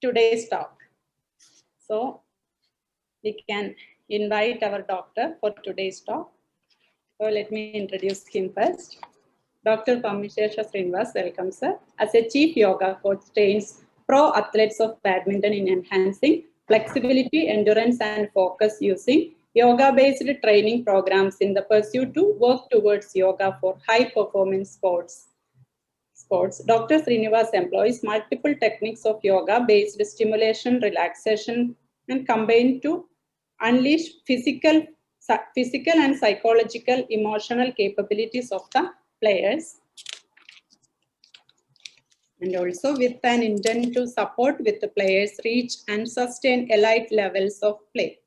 today's talk. So we can invite our doctor for today's talk. So let me introduce him first. Dr. Pamishesha Srinivas, welcome sir. As a chief yoga coach, trains pro athletes of badminton in enhancing flexibility, endurance, and focus using yoga-based training programs in the pursuit to work towards yoga for high-performance sports. Dr. Srinivas employs multiple techniques of yoga-based stimulation, relaxation, and combined to unleash physical and psychological, emotional capabilities of the players, and also with an intent to support with the players reach and sustain elite levels of play.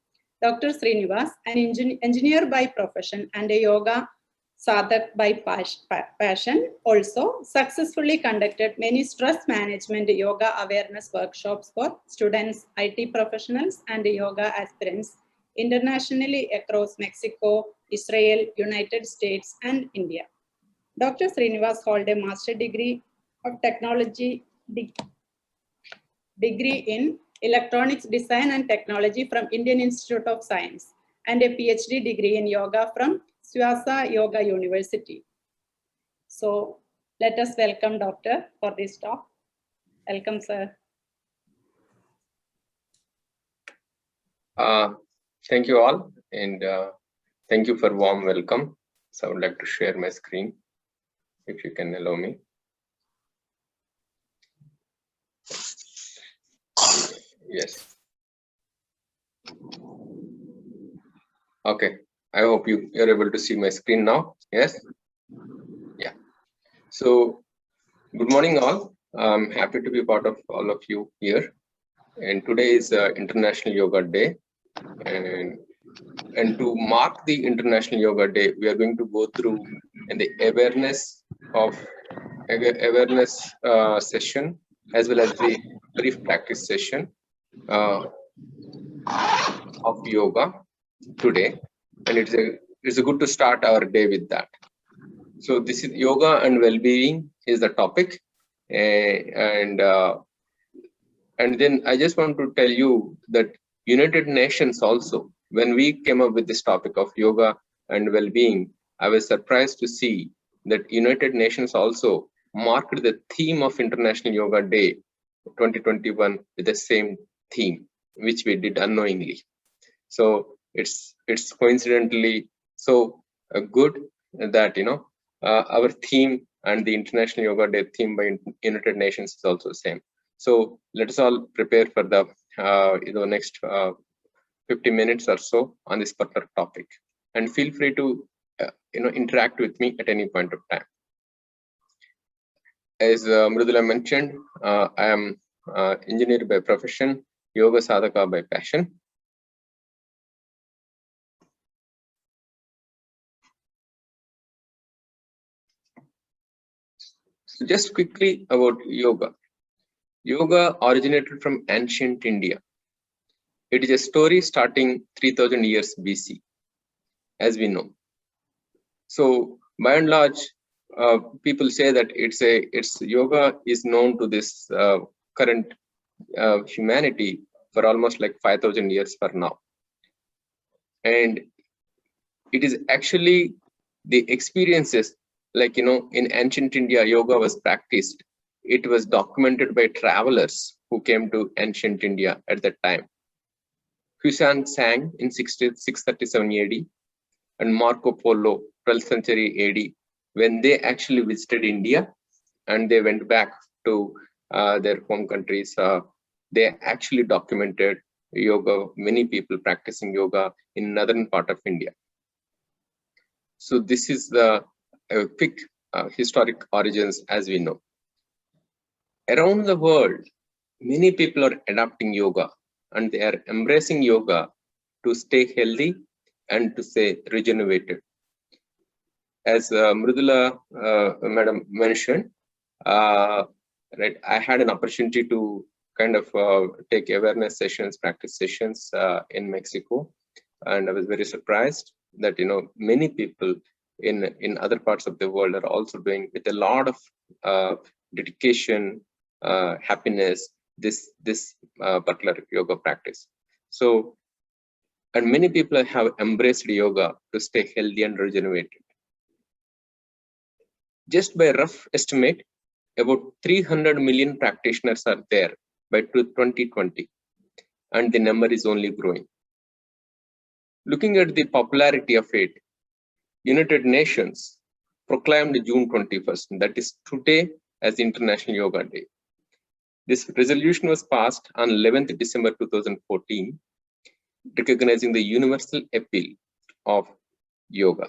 Dr. Srinivas, an engineer by profession and a yoga sadhak by passion, also successfully conducted many stress management yoga awareness workshops for students, IT professionals, and yoga aspirants internationally across Mexico, Israel, United States, and India. Dr. Srinivas holds a master's degree of technology degree in electronics design and technology from Indian Institute of Science and a PhD degree in yoga from Swasa Yoga University. So let us welcome Doctor for this talk. Welcome, sir. Thank you all, and thank you for warm welcome. So I would like to share my screen, if you can allow me. Yes. Okay. I hope you're able to see my screen now. Yes. Yeah. So good morning, all. I'm happy to be part of all of you here. And today is International Yoga Day. And to mark the International Yoga Day, we are going to go through the awareness session, as well as the brief practice session of yoga today. And it's a good to start our day with that. So this is yoga and well-being is the topic, and then I just want to tell you that United Nations also, when we came up with this topic of yoga and well-being, I was surprised to see that United Nations also marked the theme of International Yoga Day 2021 with the same theme, which we did unknowingly. So it's coincidentally so good that our theme and the International Yoga Day theme by United Nations is also the same. So let us all prepare for the next 50 minutes or so on this particular topic, and feel free to interact with me at any point of time. As Mridula mentioned, I am engineer by profession, yoga sadhaka by passion. So just quickly about yoga. Yoga originated from ancient India. It is a story starting 3000 years BC, as we know. So by and large, people say that it's yoga is known to this current humanity for almost like 5000 years for now. And it is actually the experiences, like, in ancient India, yoga was practiced. It was documented by travelers who came to ancient India at that time. Husain Sang in 637 AD and Marco Polo, 12th century AD, when they actually visited India and they went back to their home countries, they actually documented yoga, many people practicing yoga in northern part of India. So this is the quick historic origins as we know. Around the world, many people are adopting yoga and they are embracing yoga to stay healthy and to stay regenerated. As Mridula madam mentioned, right, I had an opportunity to kind of take awareness sessions, practice sessions in Mexico, and I was very surprised that many people in other parts of the world are also doing with a lot of dedication, happiness. this particular yoga practice. So, and many people have embraced yoga to stay healthy and regenerated. Just by rough estimate, about 300 million practitioners are there by 2020, and the number is only growing. Looking at the popularity of it, United Nations proclaimed June 21st, that is today, as International Yoga Day. This resolution was passed on 11th December 2014, recognizing the universal appeal of yoga.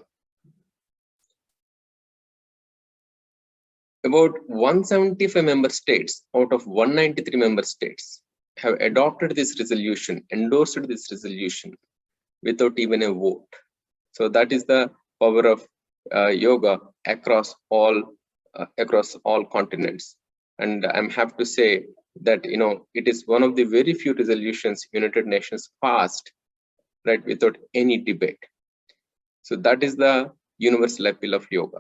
About 175 member states out of 193 member states have adopted this resolution, endorsed this resolution without even a vote. So that is the power of yoga across all continents. And I'm happy to say that it is one of the very few resolutions United Nations passed, right, without any debate. So that is the universal appeal of yoga.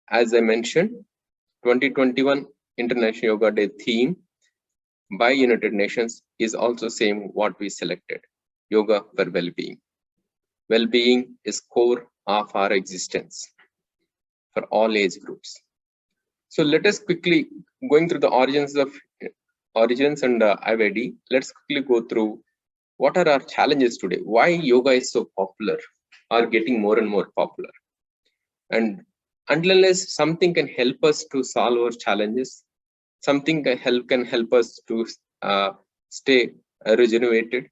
As I mentioned, 2021 International Yoga Day theme by United Nations is also same what we selected: yoga for well-being. Well-being is core of our existence for all age groups. So let us quickly, going through the origins and Ayurveda, let's quickly go through what are our challenges today, why yoga is so popular or getting more and more popular. And unless something can help us to solve our challenges, something can help us to stay regenerated,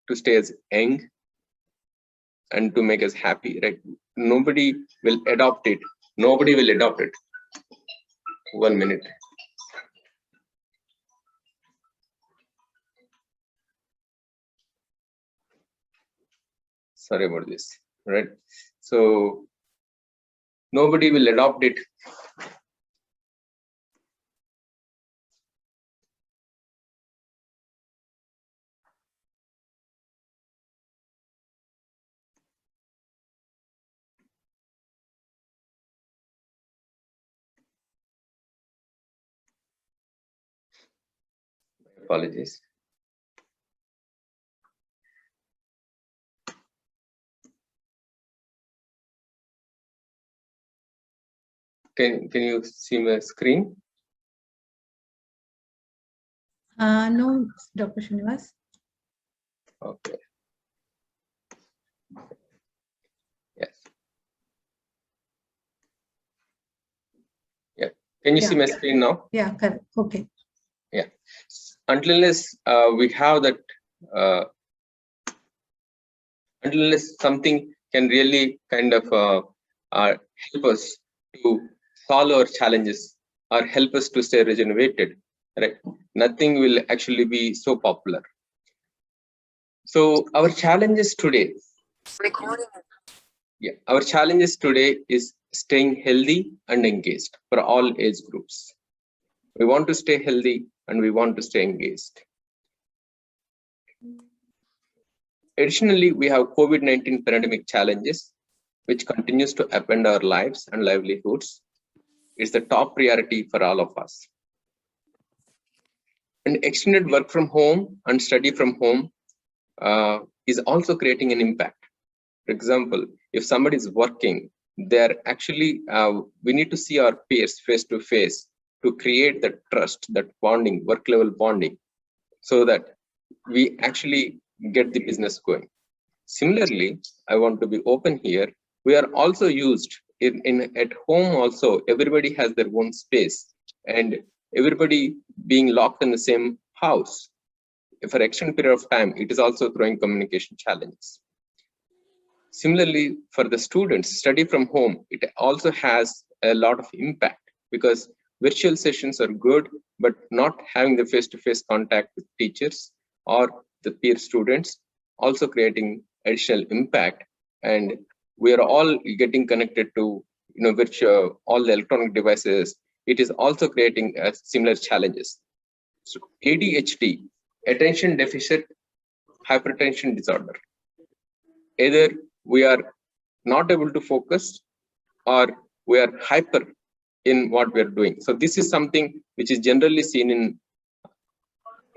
to stay as young, and to make us happy, right? Nobody will adopt it. Nobody will adopt it. 1 minute. Sorry about this, right? So nobody will adopt it. Apologies. Can you see my screen? No, Dr. Srinivas. Okay. Yes. Yeah. Can you see my screen now? Yeah, correct. Okay. Yeah. Unless we have that, unless something can really kind of help us to solve our challenges or help us to stay regenerated, right? Nothing will actually be so popular. So our challenges today. Yeah, our challenges today is staying healthy and engaged for all age groups. We want to stay healthy and we want to stay engaged. Additionally, we have COVID-19 pandemic challenges, which continues to upend our lives and livelihoods. It's the top priority for all of us. And extended work from home and study from home is also creating an impact. For example, if somebody is working, they're actually, we need to see our peers face to face to create that trust, that bonding, work level bonding, so that we actually get the business going. Similarly, I want to be open here. We are also used at home also, everybody has their own space and everybody being locked in the same house for extended period of time, it is also throwing communication challenges. Similarly, for the students, study from home, it also has a lot of impact because virtual sessions are good, but not having the face-to-face contact with teachers or the peer students, also creating additional impact. And we are all getting connected to virtual, all the electronic devices. It is also creating similar challenges. So ADHD, attention deficit hypertension disorder. Either we are not able to focus or we are hyper in what we are doing. So this is something which is generally seen in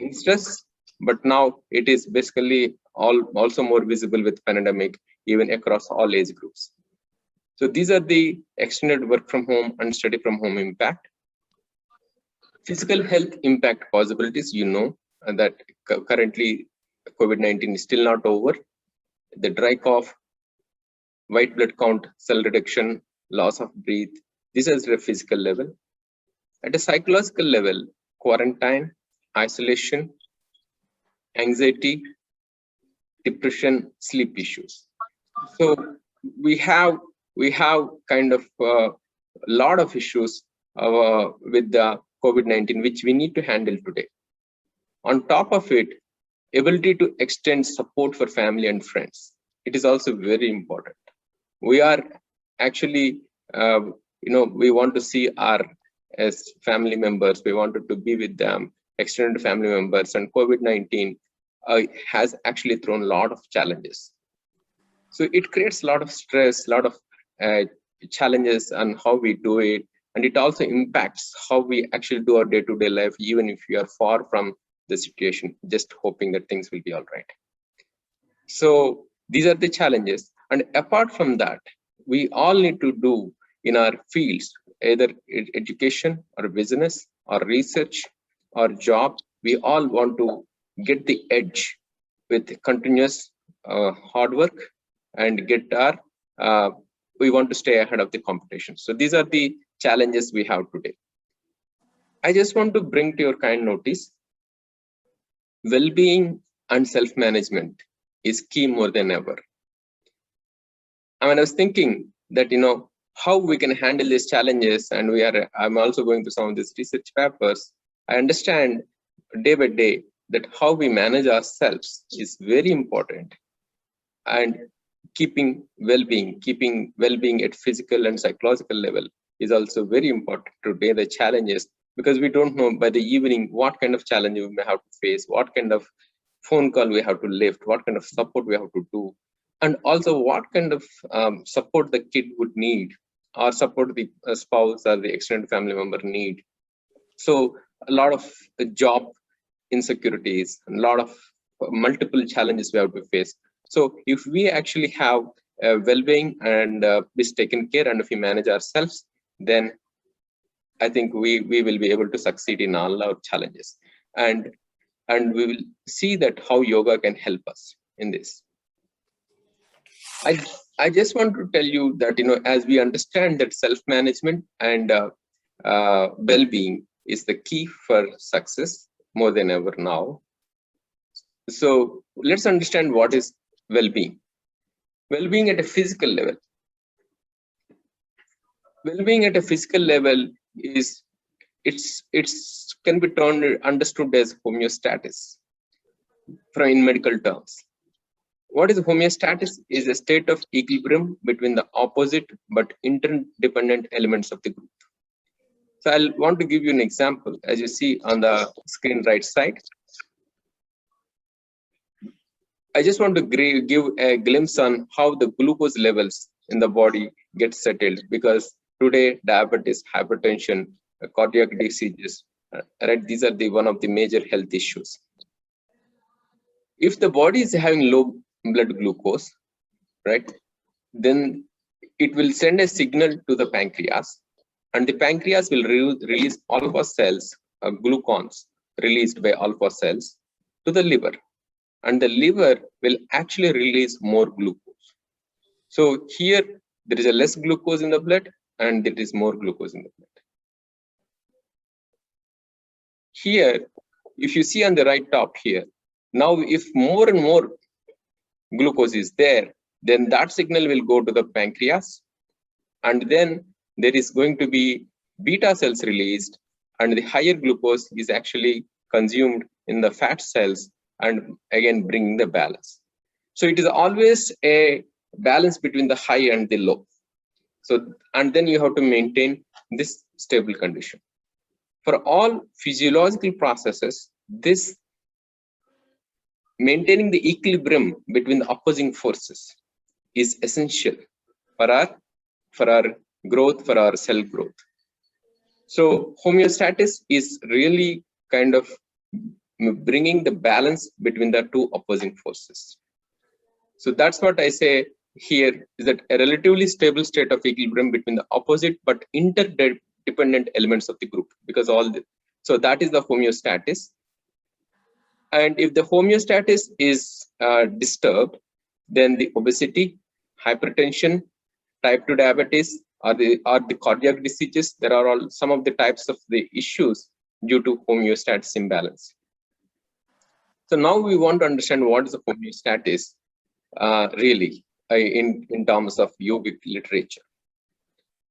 in stress, but now it is basically also more visible with pandemic, even across all age groups. So these are the extended work from home and study from home impact. Physical health impact possibilities, that currently COVID-19 is still not over. The dry cough, white blood count, cell reduction, loss of breath, this is at a physical level. At a psychological level, quarantine, isolation, anxiety, depression, sleep issues. So we have kind of a lot of issues with the COVID-19 which we need to handle today. On top of it, ability to extend support for family and friends. It is also very important. We are actually, we want to see our as family members. We wanted to be with them, extended family members, and COVID-19 has actually thrown a lot of challenges. So it creates a lot of stress, a lot of challenges on how we do it. And it also impacts how we actually do our day-to-day life, even if we are far from the situation, just hoping that things will be all right. So these are the challenges. And apart from that, we all need to do in our fields, either education or business or research or job, we all want to get the edge with continuous hard work and get our, we want to stay ahead of the competition. So these are the challenges we have today. I just want to bring to your kind notice, well-being and self-management is key more than ever. I mean, I was thinking that, how we can handle these challenges, and I'm also going through some of these research papers. I understand day by day that how we manage ourselves is very important, and keeping well-being at physical and psychological level is also very important today. The challenges, because we don't know by the evening what kind of challenge we may have to face, what kind of phone call we have to lift, what kind of support we have to do, and also what kind of support the kid would need, or support the spouse or the extended family member need. So a lot of job insecurities, a lot of multiple challenges we have to face. So if we actually have well-being and is taken care, and if we manage ourselves, then I think we will be able to succeed in all our challenges. And we will see that how yoga can help us in this. I just want to tell you that, as we understand that self-management and well-being is the key for success more than ever now. So let's understand what is well-being. Well-being at a physical level. Well-being at a physical level is, it's can be understood as homeostasis in medical terms. What is homeostasis? Is a state of equilibrium between the opposite but interdependent elements of the group. So I'll want to give you an example, as you see on the screen right side. I just want to give a glimpse on how the glucose levels in the body get settled, because today diabetes, hypertension, cardiac diseases, right? These are one of the major health issues. If the body is having low blood glucose, right, then it will send a signal to the pancreas, and the pancreas will release alpha cells, glucons released by alpha cells, to the liver, and the liver will actually release more glucose. So here there is a less glucose in the blood, and there is more glucose in the blood. Here, if you see on the right top here, now if more and more glucose is there, then that signal will go to the pancreas, and then there is going to be beta cells released, and the higher glucose is actually consumed in the fat cells, and again bringing the balance. So it is always a balance between the high and the low. So, and then you have to maintain this stable condition. For all physiological processes, this maintaining the equilibrium between the opposing forces is essential for our growth, for our cell growth. So homeostasis is really kind of bringing the balance between the two opposing forces. So that's what I say here, is that a relatively stable state of equilibrium between the opposite but interdependent elements of the group, because so that is the homeostasis. And if the homeostasis is disturbed, then the obesity, hypertension, type 2 diabetes, or the cardiac diseases, there are all some of the types of the issues due to homeostasis imbalance. So now we want to understand what is the homeostasis really in terms of yogic literature.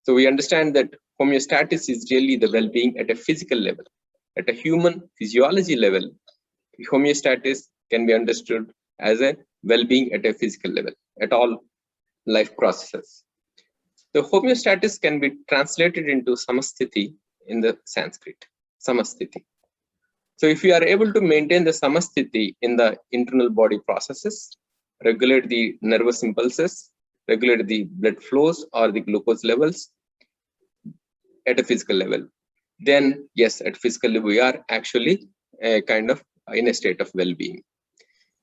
So we understand that homeostasis is really the well-being at a physical level. At a human physiology level, homeostasis can be understood as a well-being at a physical level, at all life processes. The homeostasis can be translated into samasthiti in the Sanskrit, samasthiti. So if you are able to maintain the samasthiti in the internal body processes, regulate the nervous impulses, regulate the blood flows or the glucose levels at a physical level, then yes, at physical level, we are actually kind of in a state of well-being.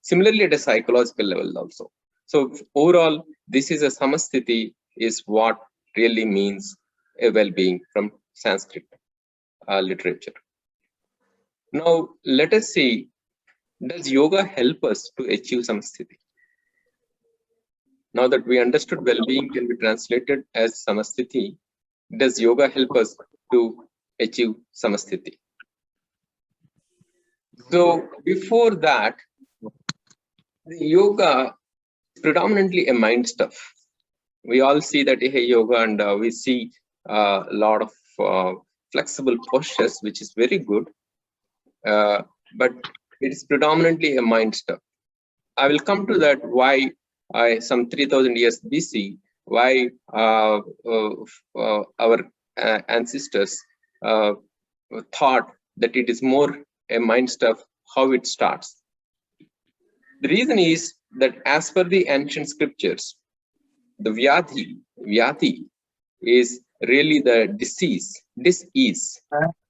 Similarly, at a psychological level also. So overall, this is a samasthiti is what really means a well-being from Sanskrit literature. Now, let us see, does yoga help us to achieve samasthiti? Now that we understood well-being can be translated as samasthiti, does yoga help us to achieve samasthiti? So before that, the yoga is predominantly a mind stuff. We all see that hey, yoga, and we see a lot of flexible postures, which is very good, but it is predominantly a mind stuff. I will come to that why some 3000 years BC, why our ancestors thought that it is more a mind stuff, how it starts. The reason is that as per the ancient scriptures, the vyati is really the disease. Disease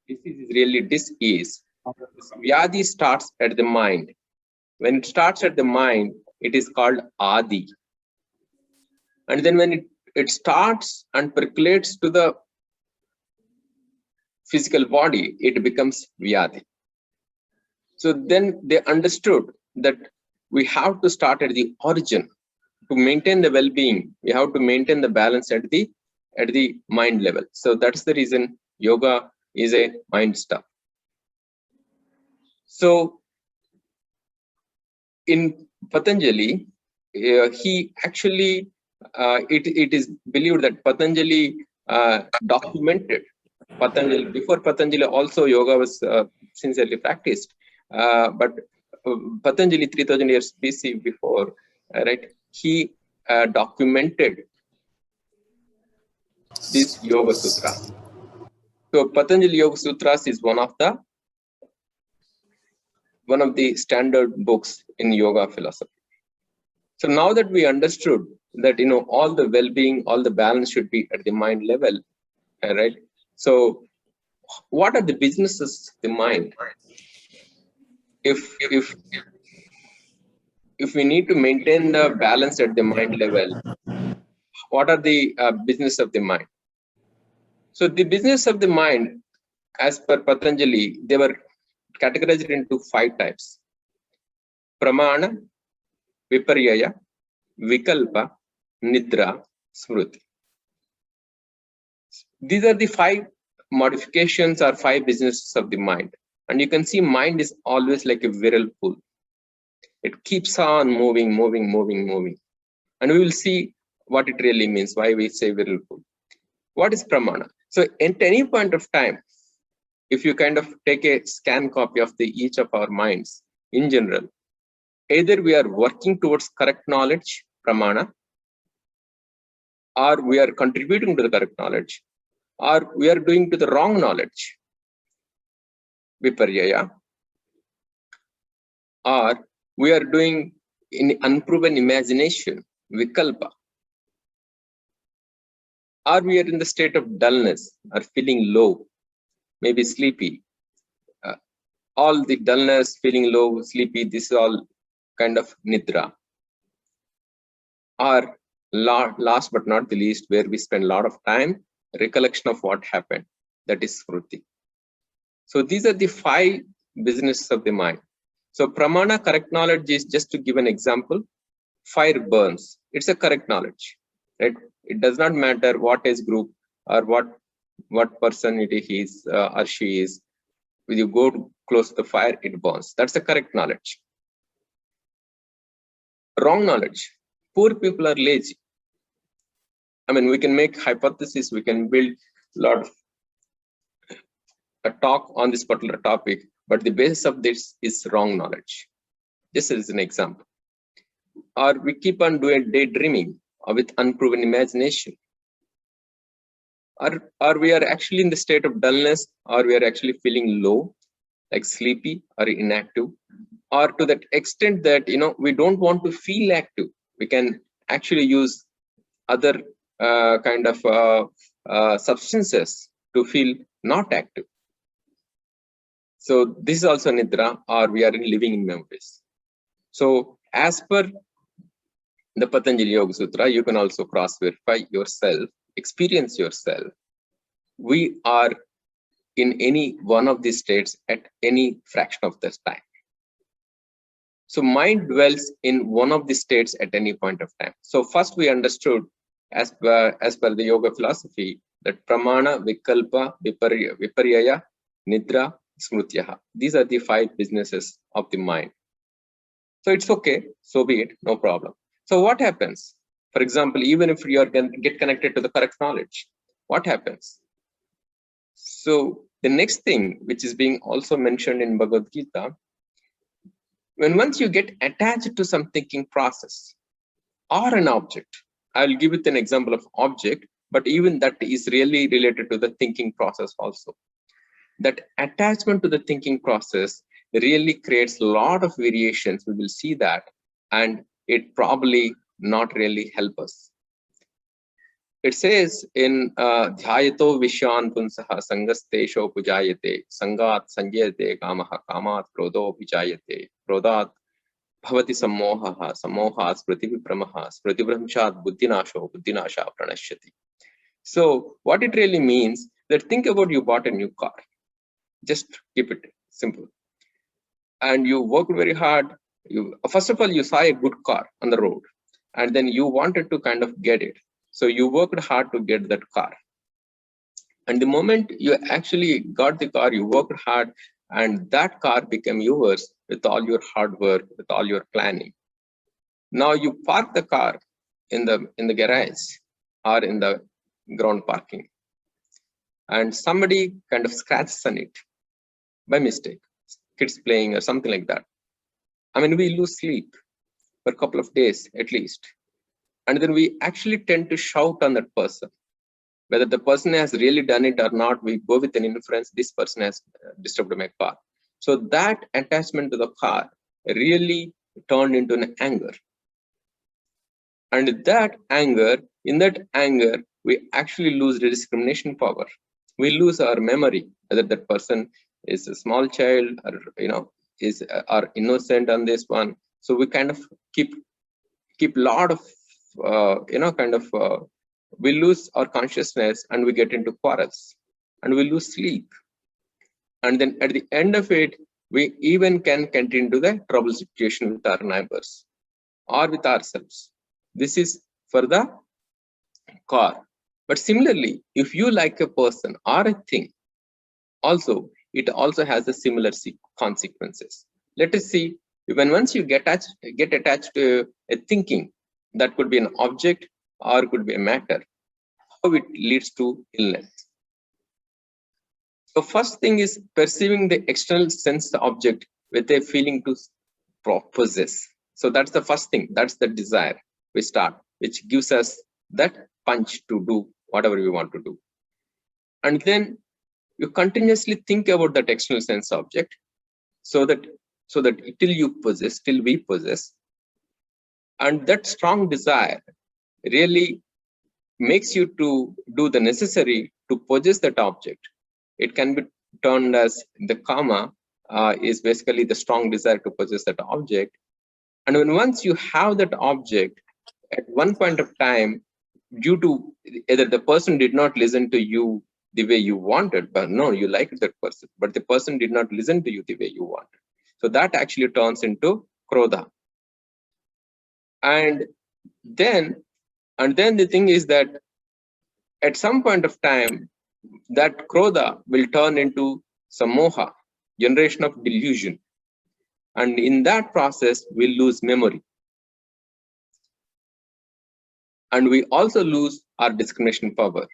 is really disease. Vyadi starts at the mind. When it starts at the mind, it is called adi. And then when it starts and percolates to the physical body, it becomes vyadi. So then they understood that we have to start at the origin. To maintain the well-being, we have to maintain the balance at the mind level. So that's the reason yoga is a mind stuff. So in Patanjali, he actually, it is believed that Patanjali documented. Before Patanjali also yoga was sincerely practiced, but Patanjali 3000 years BC before, right? He documented this Yoga Sutra. So Patanjali Yoga Sutras is one of the standard books in yoga philosophy. So now that we understood that all the well-being, all the balance should be at the mind level, right? So what are the businesses of the mind? If we need to maintain the balance at the mind level, what are the business of the mind? So the business of the mind, as per Patanjali, they were categorized into 5 types: pramana, viparyaya, vikalpa, nidra, smriti. These are the 5 modifications or 5 businesses of the mind. And you can see mind is always like a whirlpool. It keeps on moving. And we will see what it really means, why we say whirlpool. What is pramana? So at any point of time, if you kind of take a scan copy of each of our minds in general, either we are working towards correct knowledge, pramana, or we are contributing to the correct knowledge, or we are doing to the wrong knowledge, viparyaya, or we are doing in unproven imagination, vikalpa, or we are in the state of dullness or feeling low, maybe sleepy, all the dullness, feeling low, sleepy, this is all kind of nidra. Or last but not the least, where we spend a lot of time, recollection of what happened, that is smriti. So these are the 5 businesses of the mind. So pramana, correct knowledge, is just to give an example. Fire burns, it's a correct knowledge, right? It does not matter what age group or what person it is or she is. When you go close to the fire, it burns. That's the correct knowledge. Wrong knowledge. Poor people are lazy. I mean, we can make hypotheses, we can build a lot of a talk on this particular topic, but the basis of this is wrong knowledge. Just as an example. Or we keep on doing daydreaming or with unproven imagination. Or we are actually in the state of dullness, or we are actually feeling low, like sleepy or inactive, or to that extent that we don't want to feel active. We can actually use other kind of substances to feel not active. So this is also nidra, or we are living in memories. So as per the Patanjali Yoga Sutra, you can also cross-verify yourself, experience yourself. We are in any one of these states at any fraction of this time. So mind dwells in one of the states at any point of time. So first we understood, as per the yoga philosophy, that pramana, vikalpa, viparyaya, nidra, smrutyaha. These are the 5 businesses of the mind. So it's okay, so be it, no problem. So what happens? For example, even if you get connected to the correct knowledge, what happens? So the next thing, which is being also mentioned in Bhagavad Gita, once you get attached to some thinking process or an object, I'll give it an example of object, but even that is really related to the thinking process also. That attachment to the thinking process really creates a lot of variations. We will see that, and it probably not really help us. It says in Dhyayato Vishyan Punsaha Sangastesho Pujayate Sangat Sanjayate Kamaha Kamat Krodho Vijayate Krodhat Bhavati Sammohaha Sammohat Sprativibramaha Sprativramshat Buddhinasho Buddhinasha Pranashyati. So what it really means, that think about you bought a new car. Just keep it simple. And you worked very hard. First of all, you saw a good car on the road, and then you wanted to kind of get it. So you worked hard to get that car. And the moment you actually got the car, you worked hard, and that car became yours with all your hard work, with all your planning. Now you park the car in the garage or in the ground parking, and somebody kind of scratches on it by mistake, kids playing or something like that. I mean, we lose sleep for a couple of days at least. And then we actually tend to shout on that person. Whether the person has really done it or not, we go with an inference, this person has disturbed my car. So that attachment to the car really turned into an anger. And in that anger, we actually lose the discrimination power. We lose our memory, whether that person is a small child or is are innocent on this one. So we kind of keep lot of we lose our consciousness, and we get into quarrels, and we lose sleep. And then at the end of it, we even can get into the trouble situation with our neighbors or with ourselves. This is for the car. But similarly, if you like a person or a thing, it also has a similar consequences. Let us see, once you get attached to a thinking, that could be an object or could be a matter, how it leads to illness. So first thing is perceiving the external sense object with a feeling to possess. So that's the first thing, that's the desire we start, which gives us that punch to do whatever we want to do. And then you continuously think about that external sense object, so that till we possess. And that strong desire really makes you to do the necessary to possess that object. It can be termed as the kama is basically the strong desire to possess that object. And when once you have that object, at one point of time, due to either the person did not listen to you the way you wanted, but no, you liked that person, but the person did not listen to you the way you wanted. So that actually turns into krodha. And then the thing is that at some point of time, that krodha will turn into samoha, generation of delusion. And in that process, we'll lose memory. And we also lose our discrimination power.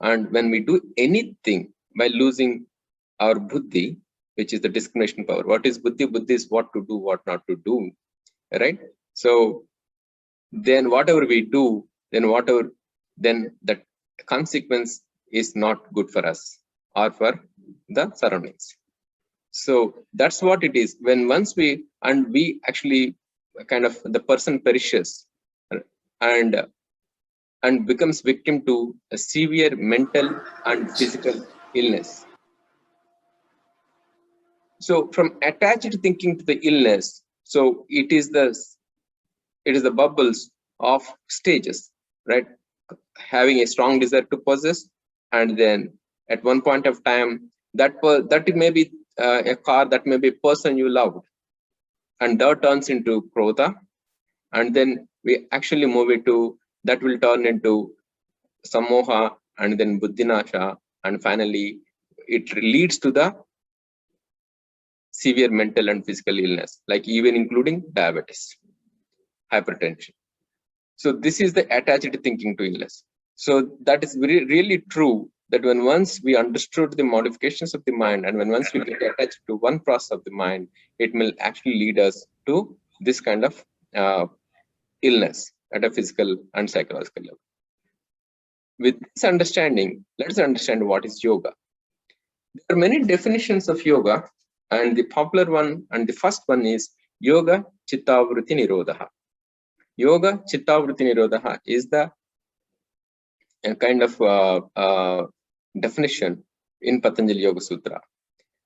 And when we do anything by losing our buddhi, which is the discrimination power. What is buddhi? Buddhi is what to do, what not to do, right? So then whatever we do, then that consequence is not good for us or for the surroundings. So that's what it is. When once we actually kind of the person perishes and becomes victim to a severe mental and physical illness. So from attached thinking to the illness, so it is the bubbles of stages, right? Having a strong desire to possess, and then at one point of time, that it may be a car, that may be a person you loved, and that turns into krodha, and then we actually move it to that will turn into samoha, and then buddhinasha, and finally it leads to the severe mental and physical illness, like even including diabetes, hypertension. So this is the attached thinking to illness. So that is really true, that when once we understood the modifications of the mind, and when once we get attached to one process of the mind, it will actually lead us to this kind of illness at a physical and psychological level. With this understanding, let's understand what is yoga. There are many definitions of yoga, and the popular one and the first one is yoga chittavritti nirodha. Yoga chittavritti nirodha is the kind of definition in Patanjali Yoga Sutra.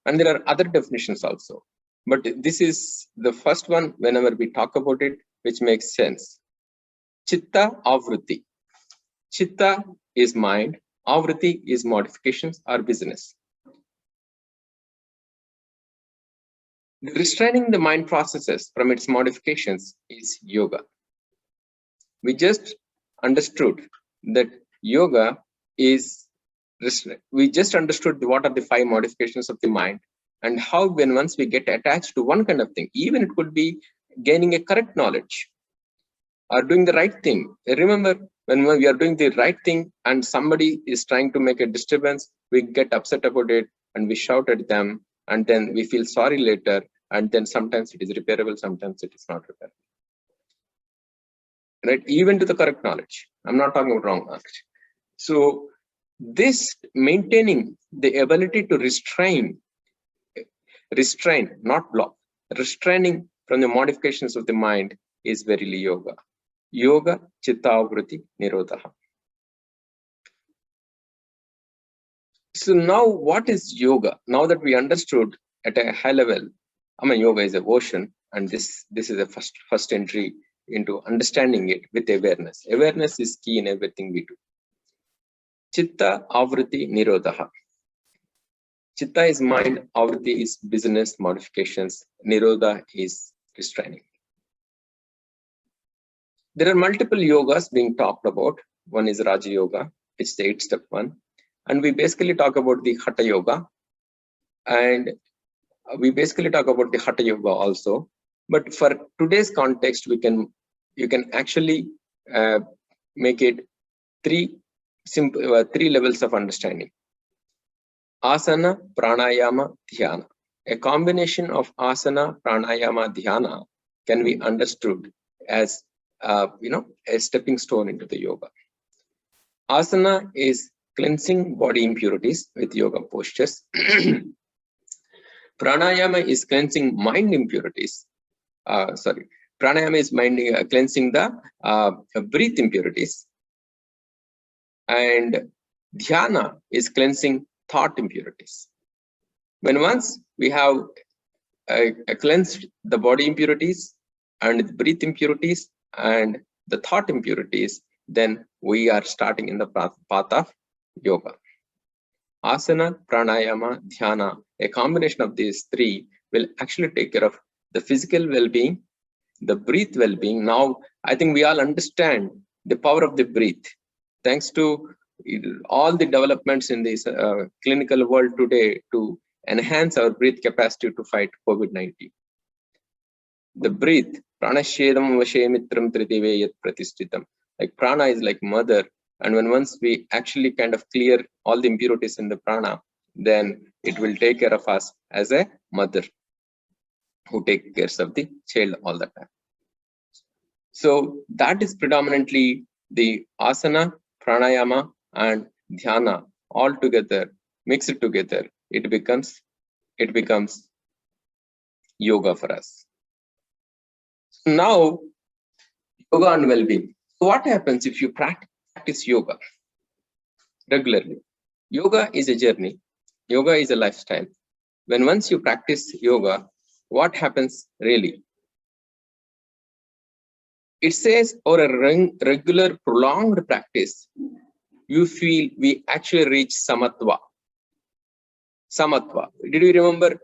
And there are other definitions also. But this is the first one whenever we talk about it, which makes sense. Chitta avritti. Chitta is mind, avritti is modifications or business. Restraining the mind processes from its modifications is yoga. We just understood that yoga is, we just understood what are the 5 modifications of the mind, and how when once we get attached to one kind of thing, even it could be gaining a correct knowledge or doing the right thing. Remember, when we are doing the right thing and somebody is trying to make a disturbance, we get upset about it and we shout at them, and then we feel sorry later, and then sometimes it is repairable, sometimes it is not repairable. Right? Even to the correct knowledge. I'm not talking about wrong knowledge. So this maintaining the ability to restrain, not block, restraining from the modifications of the mind is verily yoga. Yoga chittavritti nirodha. So now what is yoga? Now that we understood at a high level, I mean, yoga is a ocean, and this is a first entry into understanding it with awareness. Awareness is key in everything we do. Chitta avritti nirodha. Chitta is mind, avritti is business, modifications, nirodha is restraining. There are multiple yogas being talked about. One is Raja Yoga, which is the 8-step one. And we basically talk about the Hatha Yoga. And we basically talk about the Hatha Yoga also. But for today's context, you can actually make it 3 levels of understanding. Asana, pranayama, dhyana. A combination of asana, pranayama, dhyana can be understood as a stepping stone into the yoga. Asana is cleansing body impurities with yoga postures. Pranayama is cleansing mind impurities. Pranayama is cleansing the breath impurities. And dhyana is cleansing thought impurities. When once we have cleansed the body impurities and the breath impurities and the thought impurities, then we are starting in the path of yoga. Asana, pranayama, dhyana, a combination of these three will actually take care of the physical well-being, the breath well-being. Now, I think we all understand the power of the breath. Thanks to all the developments in this clinical world today to enhance our breath capacity to fight COVID-19. The breath, pranashedam vashemitram tritive yat pratishthitam. Like prana is like mother, and when once we actually kind of clear all the impurities in the prana, then it will take care of us as a mother who takes care of the child all the time. So that is predominantly the asana, pranayama, and dhyana all together, mixed together. It becomes yoga for us. Now, yoga and well-being. So what happens if you practice yoga regularly? Yoga is a journey. Yoga is a lifestyle. When once you practice yoga, what happens really? It says, or a regular prolonged practice, you feel we actually reach samatva. Samatva. Did you remember?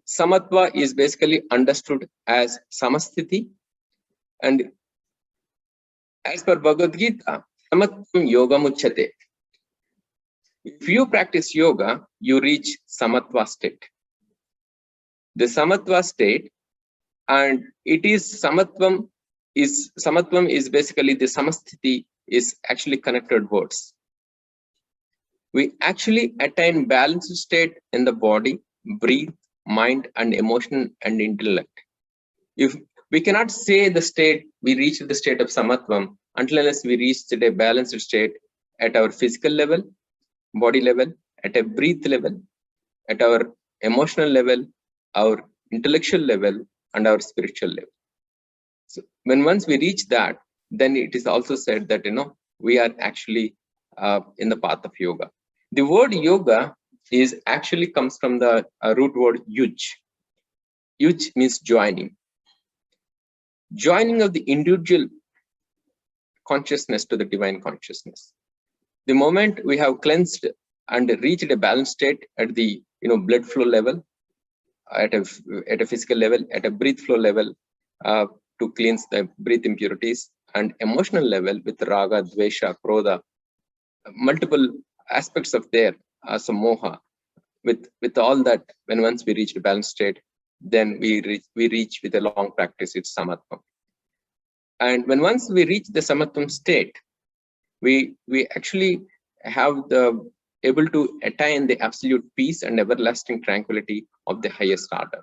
Samatva is basically understood as samasthiti, and as per Bhagavad Gita, samatvam yoga muchyate. If you practice yoga, you reach samatva state. The samatva state, and it is samatvam is basically the samasthiti is actually connected words. We actually attain balanced state in the body, breathe, mind, and emotion and intellect. If we cannot say the state, we reach the state of samatvam until unless we reach a balanced state at our physical level, body level, at a breath level, at our emotional level, our intellectual level, and our spiritual level. So when once we reach that, then it is also said that we are actually in the path of yoga. The word yoga is actually comes from the root word yuj. Yuj means joining. Joining of the individual consciousness to the divine consciousness. The moment we have cleansed and reached a balanced state at the blood flow level, at a physical level, at a breath flow level, to cleanse the breath impurities, and emotional level with raga, dvesha, krodha, multiple aspects of there as a moha. With all that, when once we reach the balanced state, then we reach with a long practice, it's samatvam. And when once we reach the samatvam state, we actually have the able to attain the absolute peace and everlasting tranquility of the highest order.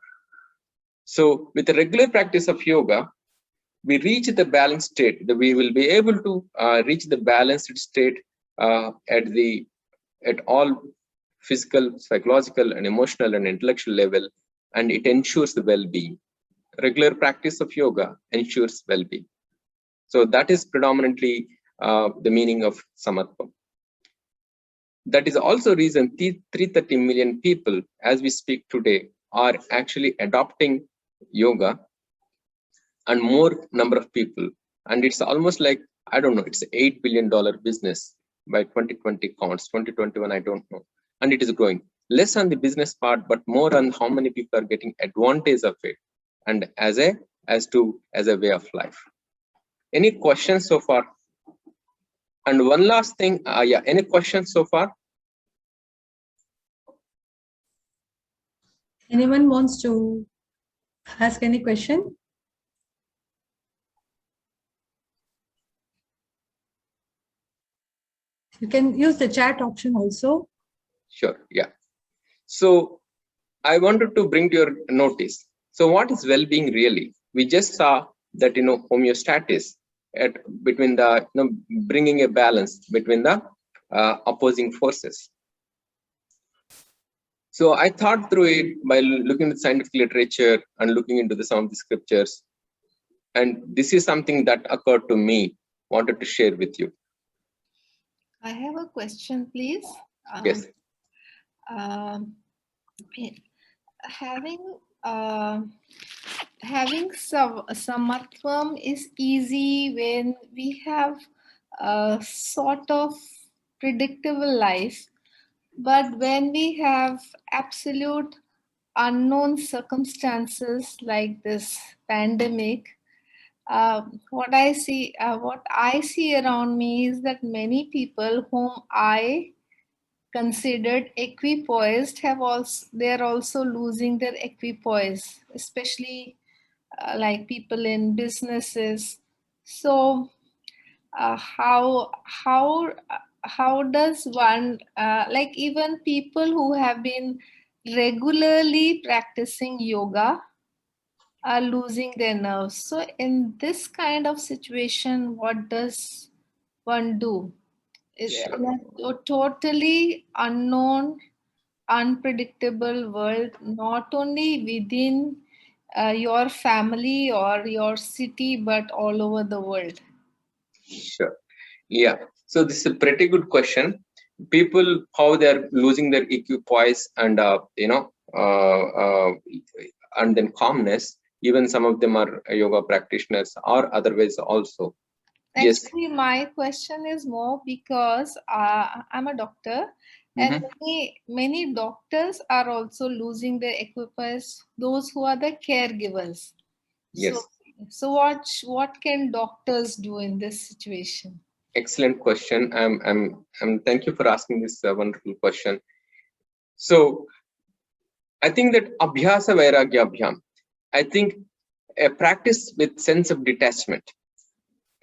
So with the regular practice of yoga, we reach the balanced state. We will be able to reach the balanced state at all physical, psychological, and emotional and intellectual level, and it ensures the well-being. Regular practice of yoga ensures well-being. So that is predominantly the meaning of samatvam. That is also reason 330 million people, as we speak today, are actually adopting yoga, and more number of people. And it's almost like, I don't know, it's $8 billion business by 2020 counts, 2021, I don't know. And it is growing. Less on the business part, but more on how many people are getting advantage of it, and as a way of life. Any questions so far? And one last thing, any questions so far? Anyone wants to ask any question? You can use the chat option also. Sure, yeah. So I wanted to bring to your notice. So what is well-being really? We just saw that homeostasis between the bringing a balance between the opposing forces. So I thought through it by looking at scientific literature and looking into some of the scriptures, and this is something that occurred to me. Wanted to share with you. I have a question, please. Yes. Having having samatvam is easy when we have a sort of predictable life, but when we have absolute unknown circumstances like this pandemic, what I see around me is that many people whom I considered equipoised they're also losing their equipoise, especially like people in businesses. So how does one like even people who have been regularly practicing yoga are losing their nerves? So in this kind of situation, what does one do? Sure. In a totally unknown, unpredictable world, not only within your family or your city, but all over the world. Sure. Yeah. So this is a pretty good question. People, how they are losing their equipoise and and then calmness. Even some of them are yoga practitioners or otherwise also. Yes. Actually, my question is more because I'm a doctor, and Mhm. many doctors are also losing their equipoise. Those who are the caregivers. So, Yes. so what can doctors do in this situation? Excellent question. Thank you for asking this wonderful question. So I think that Abhyasa Vairagya Abhyam, I think a practice with sense of detachment.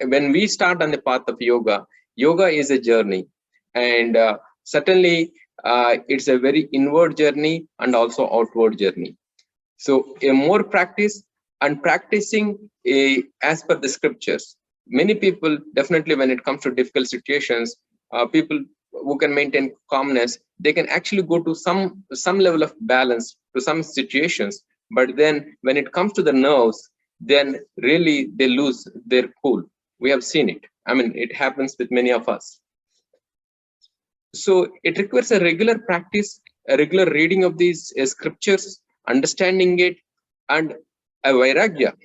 When we start on the path of yoga, yoga is a journey, and certainly it's a very inward journey and also outward journey. So a more practice and practicing as per the scriptures. Many people definitely, when it comes to difficult situations, people who can maintain calmness, they can actually go to some level of balance to some situations. But then when it comes to the nerves, then really they lose their cool. We have seen it. I mean, it happens with many of us. So it requires a regular practice, a regular reading of these scriptures, understanding it, and a vairagya.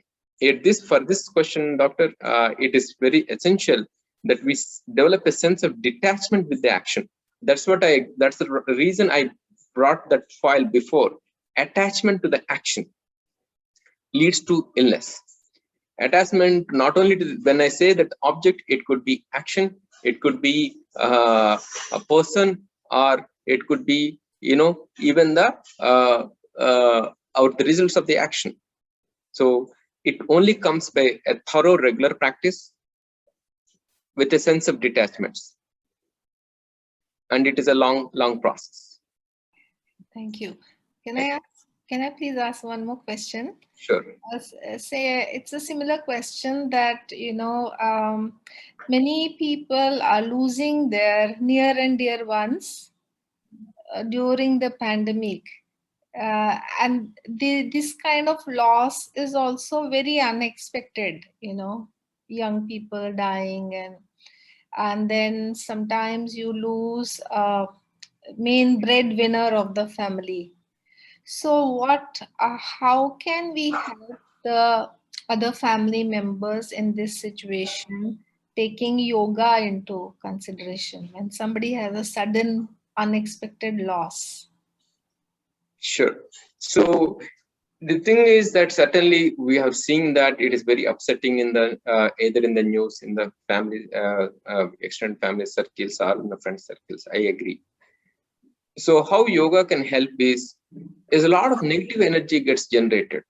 For this question, doctor, it is very essential that we develop a sense of detachment with the action. That's the reason I brought that file before. Attachment to the action leads to illness. Attachment not only to, when I say that object, it could be action, it could be a person, or it could be even the the results of the action. So it only comes by a thorough regular practice with a sense of detachments, and it is a long process. Thank you. Can I please ask one more question? Sure. Say it's a similar question that many people are losing their near and dear ones during the pandemic, and this kind of loss is also very unexpected. Young people dying, and then sometimes you lose a main breadwinner of the family. So how can we help the other family members in this situation, taking yoga into consideration when somebody has a sudden unexpected loss? Sure. So the thing is that certainly we have seen that it is very upsetting in the either in the news, in the family, extended family circles, or in the friend circles. I agree. So how yoga can help is a lot of negative energy gets generated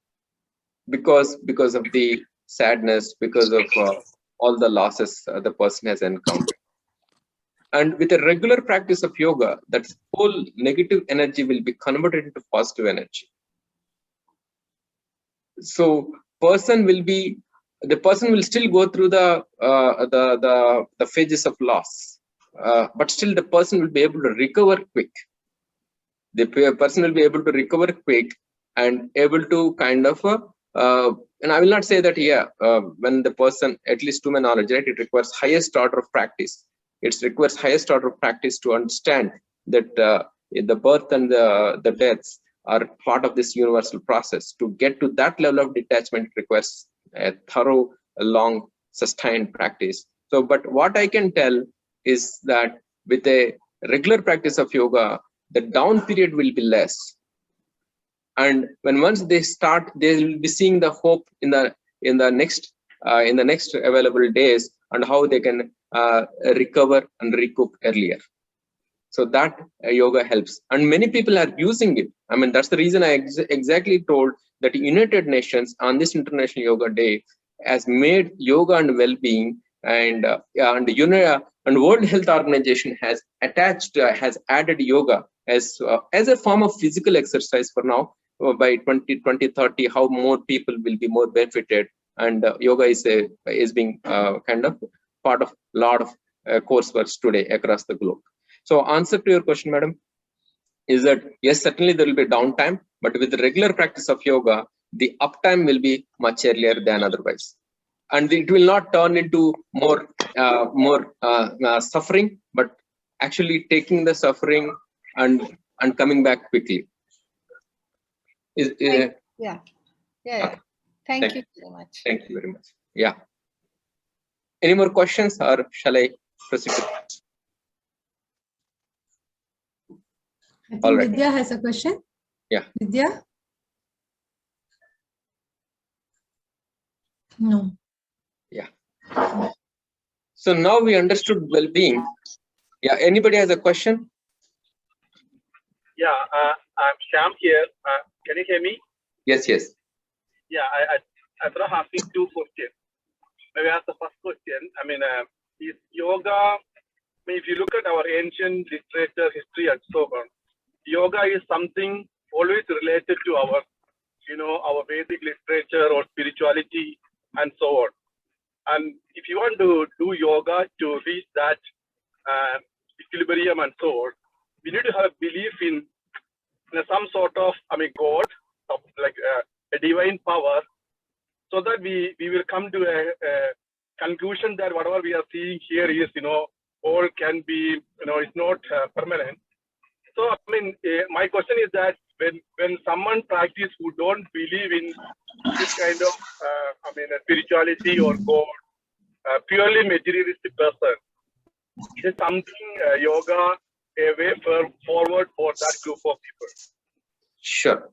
because of the sadness, because of all the losses the person has encountered. And with a regular practice of yoga, that whole negative energy will be converted into positive energy. So the person will still go through the phases of loss, but still the person will be able to recover quick. The person will be able to recover quick and able to kind of and I will not say that when the person, at least to my knowledge, right, it requires highest order of practice. It requires highest order of practice to understand that the birth and the deaths are part of this universal process. To get to that level of detachment requires a thorough, long, sustained practice. So, but what I can tell is that with a regular practice of yoga, the down period will be less. And when once they start, they will be seeing the hope in the next available days, and how they can recover and recoup earlier. So that yoga helps, and many people are using it. I mean, that's the reason I exactly told that United Nations on this International Yoga Day has made yoga and well-being, and World Health Organization has added yoga as a form of physical exercise for now. By 2030, how more people will be more benefited, and yoga is being kind of part of a lot of coursework today across the globe. So answer to your question, madam, is that yes, certainly there will be downtime, but with the regular practice of yoga, the uptime will be much earlier than otherwise, and it will not turn into more suffering, but actually taking the suffering and coming back quickly. Yeah. Okay. Thank you very much. Thank you very much. Yeah. Any more questions, or shall I proceed? I think All right. Vidya has a question. Yeah. Vidya? No. Yeah. So now we understood well-being. Yeah. Anybody has a question? Yeah, I'm Sham here. Can you hear me? Yes. Yes. Yeah, I thought of asking two questions. Maybe ask the first question. I mean, is yoga, I mean, if you look at our ancient literature, history, and so on, yoga is something always related to our, our Vedic literature or spirituality and so on. And if you want to do yoga to reach that equilibrium and so on, we need to have belief in some sort of, God, like a divine power, so that we will come to a conclusion that whatever we are seeing here is, all can be, it's not permanent. So, I mean, my question is that when someone practices who don't believe in this kind of, spirituality or God, purely materialistic person, is something yoga a way forward for that group of people? Sure.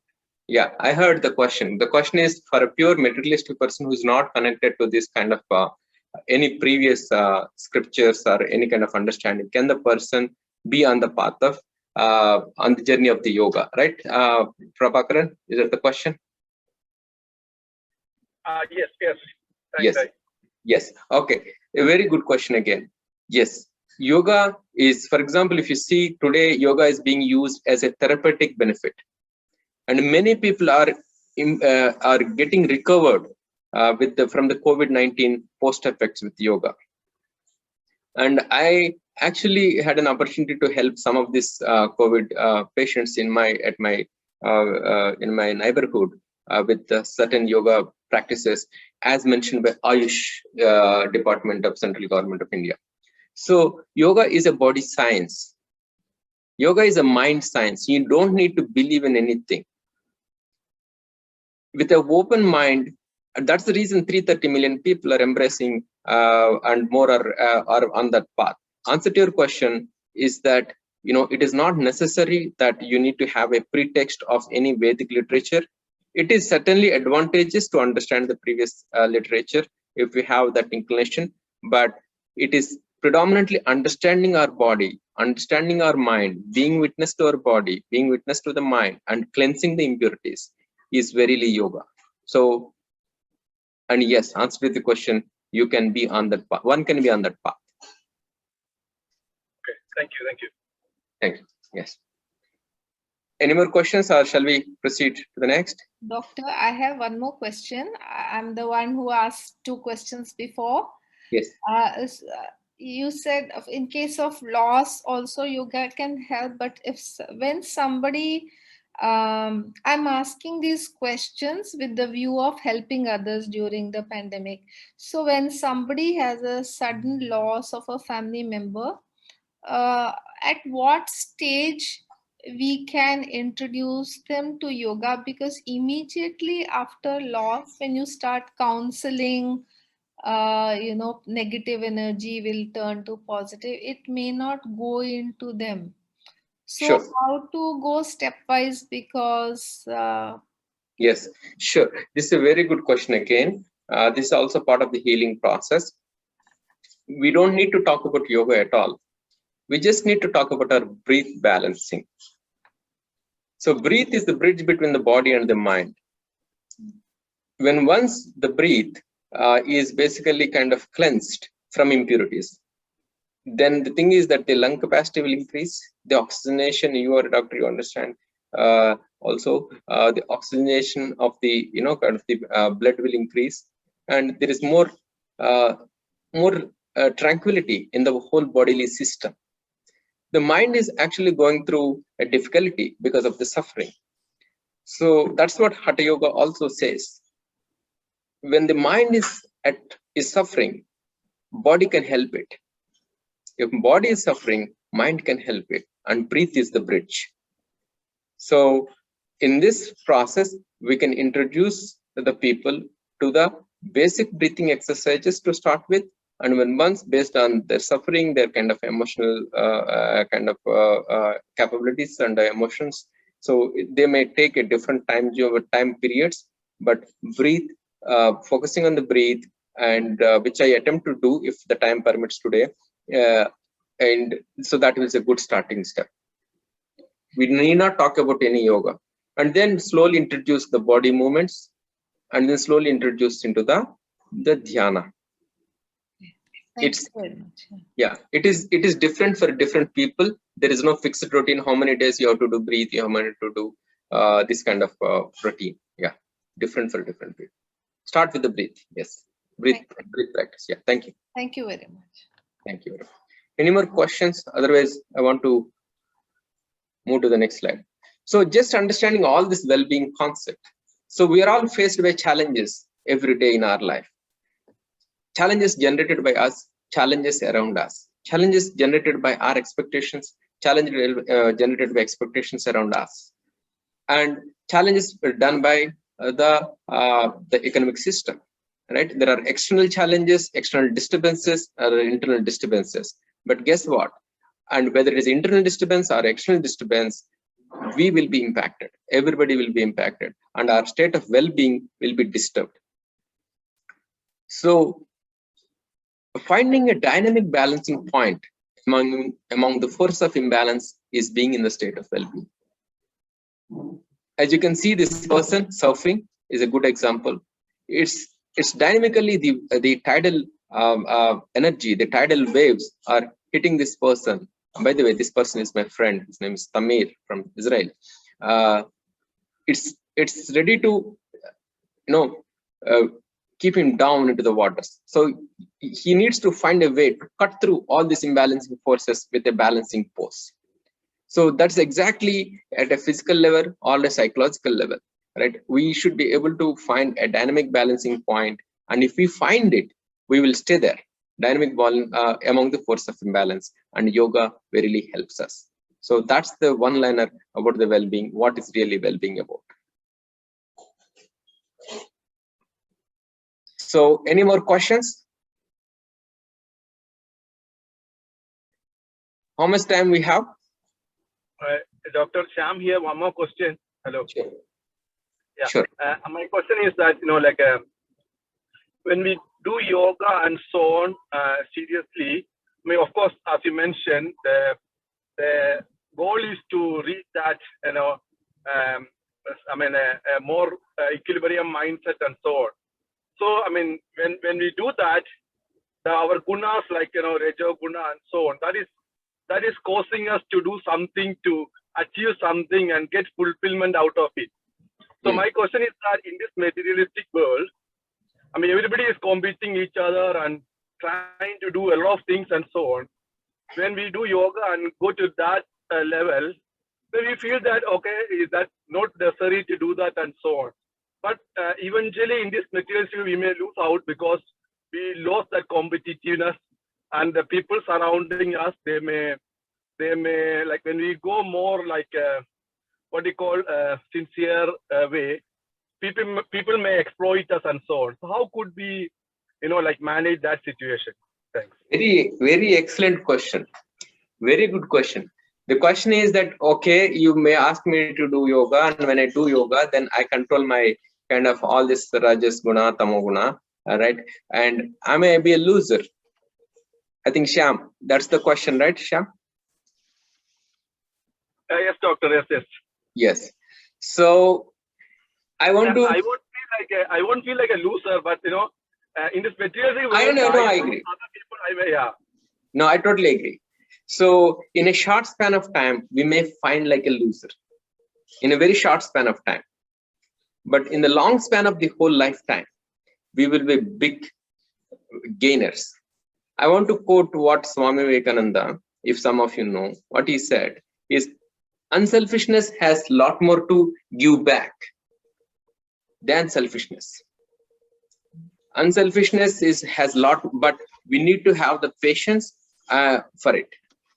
Yeah, I heard the question. The question is for a pure materialistic person who is not connected to this kind of any previous scriptures or any kind of understanding, can the person be on the path of on the journey of the yoga, right? Prabhakaran, is that the question? Yes. Yes. Right. Yes. Okay. A very good question again. Yes. Yoga is, for example, if you see today, yoga is being used as a therapeutic benefit, and many people are getting recovered from the COVID-19 post effects with yoga. And I actually had an opportunity to help some of these COVID patients in my neighborhood with certain yoga practices, as mentioned by Ayush Department of Central Government of India. So yoga is a body science. Yoga is a mind science. You don't need to believe in anything. With an open mind, and that's the reason 330 million people are embracing and more are on that path. Answer to your question is that it is not necessary that you need to have a pretext of any Vedic literature. It is certainly advantageous to understand the previous literature if we have that inclination, but it is predominantly understanding our body, understanding our mind, being witness to our body, being witness to the mind, and cleansing the impurities is verily yoga. So, and yes, answer to the question, you can be on that path. One can be on that path. Okay, thank you. Thank you. Yes. Any more questions, or shall we proceed to the next? Doctor, I have one more question. I'm the one who asked two questions before. Yes. You said in case of loss also yoga can help, but when somebody, I'm asking these questions with the view of helping others during the pandemic. So when somebody has a sudden loss of a family member, at what stage we can introduce them to yoga, because immediately after loss, when you start counseling, negative energy will turn to positive. It may not go into them. So Sure. how to go stepwise? Because Yes, sure. This is a very good question again. This is also part of the healing process. We don't need to talk about yoga at all. We just need to talk about our breath balancing. So breath is the bridge between the body and the mind. When once the breath is basically kind of cleansed from impurities, then the thing is that the lung capacity will increase, the oxygenation, you are a doctor, you understand, also the oxygenation of the kind of the blood will increase, and there is more tranquility in the whole bodily system. The mind is actually going through a difficulty because of the suffering. So that's what Hatha Yoga also says. When the mind is suffering, body can help it. If body is suffering, mind can help it, and breath is the bridge. So in this process, we can introduce the people to the basic breathing exercises to start with, and when once based on their suffering, their kind of emotional capabilities and emotions, so they may take a different time periods, but breathe, focusing on the breathe, and which I attempt to do if the time permits today, and so that is a good starting step. We need not talk about any yoga, and then slowly introduce the body movements, and then slowly introduce into the dhyana. It's very much. yeah, it is different for different people. There is no fixed routine. How many days you have to do breathe? How many to do this kind of routine? Yeah, different for different people. Start with the breathe. Yes, breathe practice. Yeah, thank you. Thank you very much. Thank you. Any more questions? Otherwise, I want to move to the next slide. So just understanding all this well-being concept. So we are all faced by challenges every day in our life. Challenges generated by us, challenges around us, challenges generated by our expectations, challenges generated by expectations around us, and challenges done by the economic system. Right? There are external challenges, external disturbances, or internal disturbances. But guess what? And whether it is internal disturbance or external disturbance, we will be impacted. Everybody will be impacted, and our state of well-being will be disturbed. So finding a dynamic balancing point among the force of imbalance is being in the state of well-being. As you can see, this person surfing is a good example. It's dynamically the tidal energy, the tidal waves are hitting this person. And by the way, this person is my friend. His name is Tamir from Israel. It's ready to keep him down into the waters. So he needs to find a way to cut through all these imbalancing forces with a balancing pose. So that's exactly at a physical level or a psychological level, right? We should be able to find a dynamic balancing point, and if we find it, we will stay there. Dynamic balance among the force of imbalance, and yoga really helps us. So that's the one-liner about the well-being. What is really well-being about? So any more questions? How much time we have? Dr. Shyam here, one more question. Hello. Sure. Yeah. Sure. My question is that, when we do yoga and so on, seriously, I mean, of course, as you mentioned, the goal is to reach that, a more equilibrium mindset and so on. So, I mean, when we do that, our gunas like, Rajo Guna and so on, that is causing us to do something, to achieve something and get fulfillment out of it. So my question is that in this materialistic world, I mean, everybody is competing each other and trying to do a lot of things and so on. When we do yoga and go to that level, then we feel that, okay, is that not necessary to do that and so on. But eventually in this materialistic, we may lose out because we lost that competitiveness, and the people surrounding us, they may they may, like when we go more like what you call sincere way, people may exploit us and so on. So how could we, like manage that situation? Thanks. Very excellent question. Very good question. The question is that, okay, you may ask me to do yoga, and when I do yoga, then I control my kind of all this rajas guna, tamo guna, right? And I may be a loser. I think Shyam, that's the question, right, Shyam? Yes, doctor. Yes. Yes. So I want to. I won't feel like a loser, but in this materialistic world, I agree. Other people, No, I totally agree. So in a short span of time, we may find like a loser in a very short span of time. But in the long span of the whole lifetime, we will be big gainers. I want to quote what Swami Vivekananda, if some of you know, what he said is, unselfishness has a lot more to give back than selfishness. Unselfishness has a lot, but we need to have the patience for it.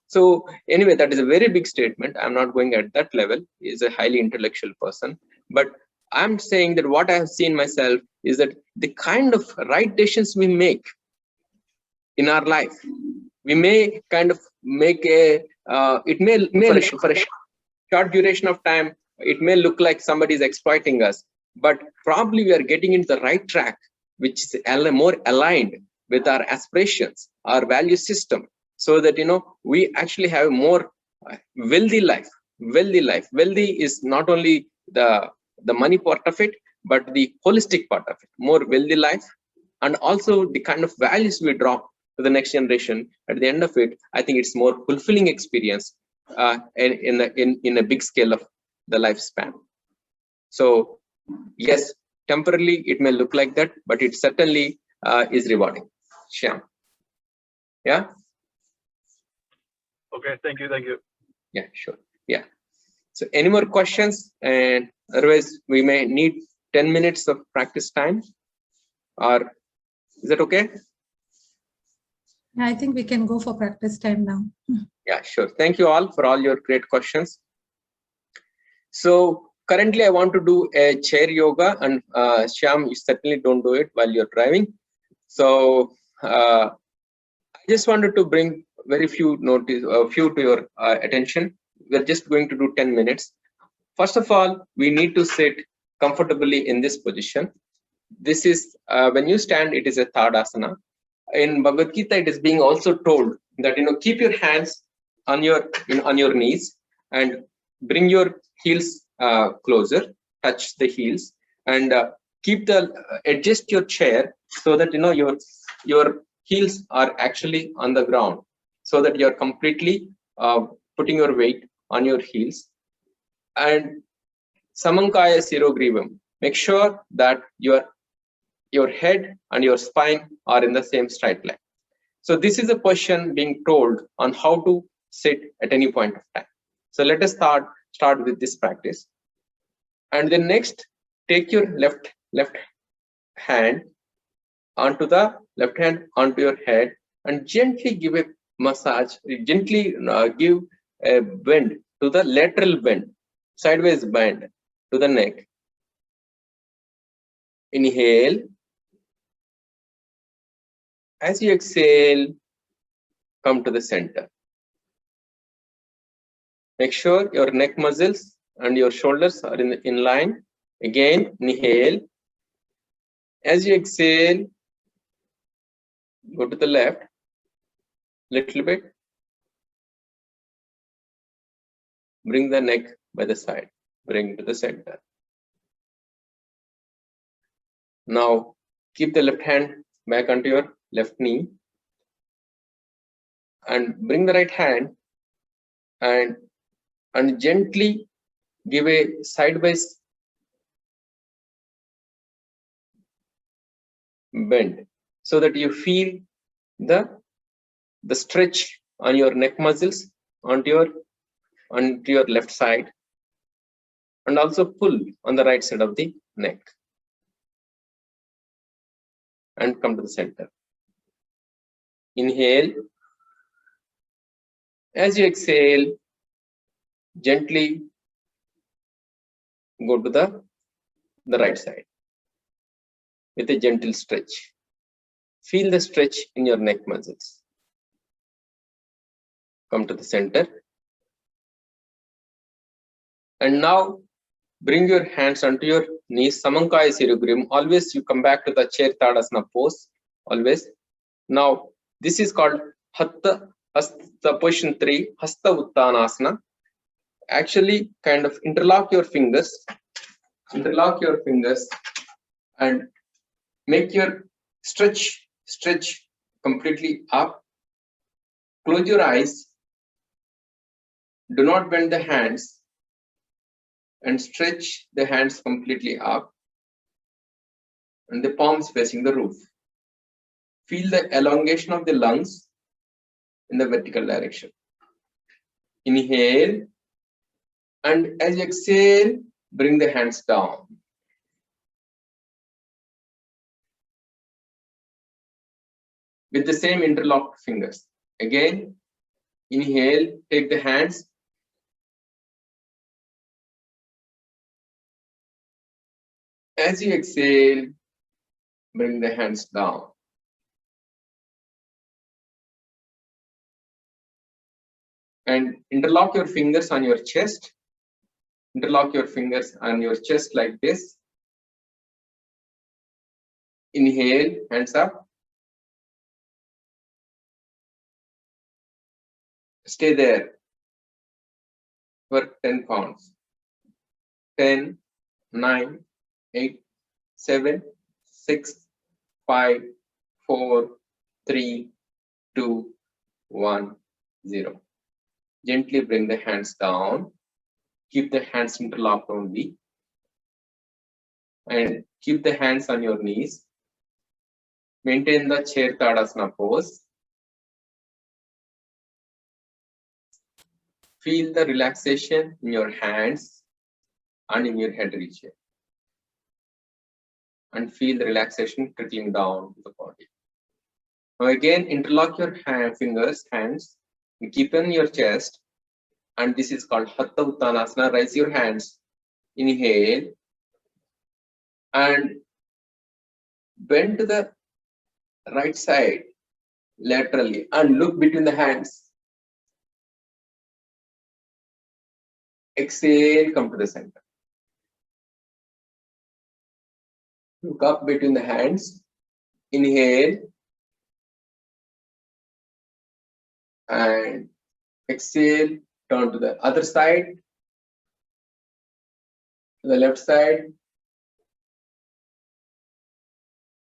So anyway, that is a very big statement. I'm not going at that level. He's a highly intellectual person. But I'm saying that what I have seen myself is that the kind of right decisions we make in our life, we may kind of make it may for a short duration of time, it may look like somebody is exploiting us, but probably we are getting into the right track, which is more aligned with our aspirations, our value system, so that we actually have a more wealthy life. Wealthy is not only the money part of it, but the holistic part of it. More wealthy life, and also the kind of values we drop to the next generation. At the end of it, I think it's more fulfilling experience in a big scale of the lifespan. So yes, temporarily it may look like that, but it certainly is rewarding. Shyam. Yeah. Okay. Thank you. Yeah, sure. Yeah. So any more questions? And otherwise, we may need 10 minutes of practice time. Or is that okay? Yeah, I think we can go for practice time now. Yeah, sure. Thank you all for all your great questions. So currently I want to do a chair yoga, and Shyam, you certainly don't do it while you're driving. So I just wanted to bring a few to your attention. We're just going to do 10 minutes. First of all, we need to sit comfortably in this position. This is when you stand, it is a Tadasana. In Bhagavad Gita, it is being also told that keep your hands on your knees and bring your heels closer, touch the heels, and adjust your chair so that your heels are actually on the ground, so that you're completely putting your weight on your heels. And Samankaya Sirogrivam, make sure that your head and your spine are in the same straight line. So this is a question being told on how to sit at any point of time. So let us start with this practice. And then next, take your left hand onto your head and gently give a massage, gently give a bend to the lateral bend, sideways bend to the neck. Inhale. As you exhale, come to the center. Make sure your neck muscles and your shoulders are in line. Again, inhale. As you exhale, go to the left, little bit. Bring the neck by the side. Bring to the center. Now, keep the left hand back onto your left knee. And bring the right hand and gently give a sideways bend so that you feel the stretch on your neck muscles onto your left side, and also pull on the right side of the neck and come to the center. Inhale. As you exhale, gently go to the right side with a gentle stretch. Feel the stretch in your neck muscles. Come to the center. And now bring your hands onto your knees. Samankaya Sirugrim. Always you come back to the chair Tadasana pose. Always. Now this is called Hasta position 3, Hasta Uttanasana. Actually, kind of interlock your fingers and make your stretch completely up. Close your eyes. Do not bend the hands and stretch the hands completely up and the palms facing the roof. Feel the elongation of the lungs in the vertical direction. Inhale, and as you exhale, bring the hands down. With the same interlocked fingers. Again, inhale, take the hands. As you exhale, bring the hands down. And interlock your fingers on your chest. Interlock your fingers on your chest like this. Inhale, hands up. Stay there for 10 counts. 10, 9, 8, 7, 6, 5, 4, 3, 2, 1, 0. Gently bring the hands down. Keep the hands interlocked only. And keep the hands on your knees. Maintain the chair Tadasana pose. Feel the relaxation in your hands and in your head region. And feel the relaxation trickling down to the body. Now again, interlock your hands, and keep in your chest. And this is called Hatha Uttanasana. Raise your hands. Inhale. And bend to the right side laterally and look between the hands. Exhale, come to the center. Look up between the hands. Inhale. And exhale, turn to the other side. To the left side.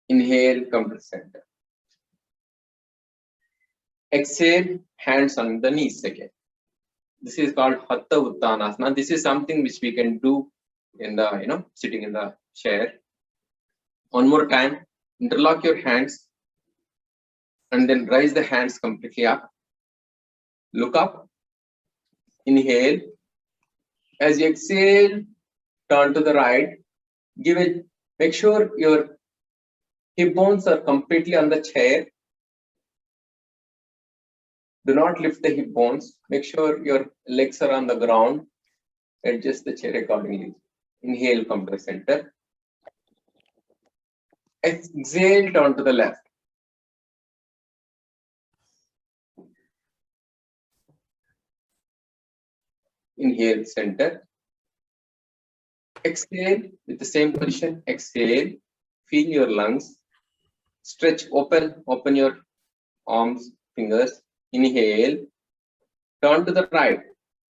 Inhale, come to the center. Exhale, hands on the knees again. This is called Hatha Uttanasana. This is something which we can do in the, sitting in the chair. One more time, interlock your hands and then raise the hands completely up. Look up. Inhale. As you exhale, turn to the right. Make sure your hip bones are completely on the chair. Do not lift the hip bones. Make sure your legs are on the ground. Adjust the chair accordingly. Inhale, come to the center. Exhale, turn to the left. Inhale, center. Exhale with the same position. Exhale. Feel your lungs. Stretch, open your arms, fingers. Inhale. Turn to the right.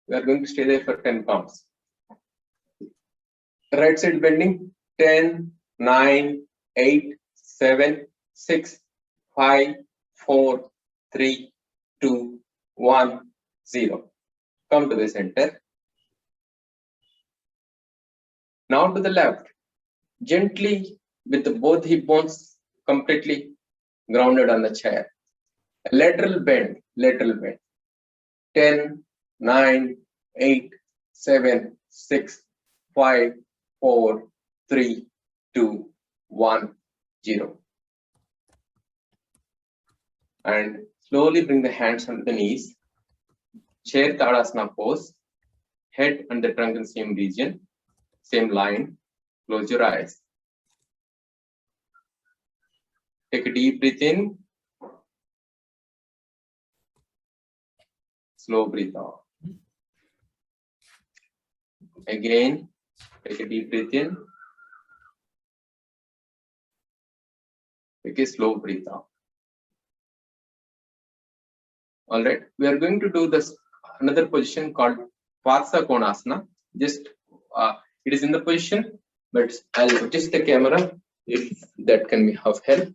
We are going to stay there for 10 counts. Right side bending. 10, 9, 8, 7, 6, 5, 4, 3, 2, 1, 0. Come to the center. Now to the left. Gently with both hip bones completely grounded on the chair. A lateral bend. 10, 9, 8, 7, 6, 5, 4, 3, 2, 1, 0. And slowly bring the hands on the knees. Chair Tadasana pose. Head and the trunk in same region, same line. Close your eyes. Take a deep breath in. Slow breathe out. Again, take a deep breath in. Take a slow breath out. All right, we are going to do this another position called Partha Konasana. Just it is in the position, but I'll adjust the camera if that can be of help.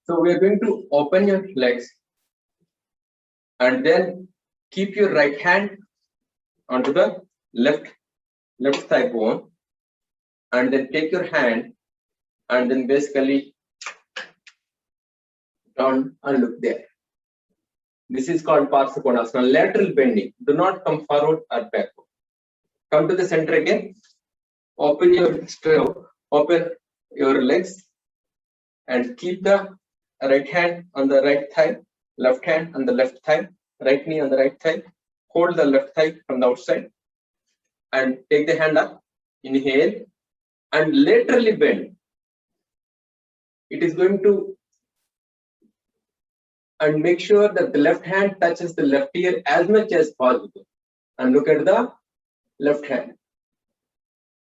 So we are going to open your legs and then keep your right hand onto the left thigh bone, and then take your hand and then basically down and look there. This is called Partha Konasana, lateral bending. Do not come forward or backward. Come to the center again. Open your legs and keep the right hand on the right thigh, left hand on the left thigh, right knee on the right thigh. Hold the left thigh from the outside and take the hand up. Inhale and laterally bend. It is going to, and make sure that the left hand touches the left ear as much as possible. And look at the left hand.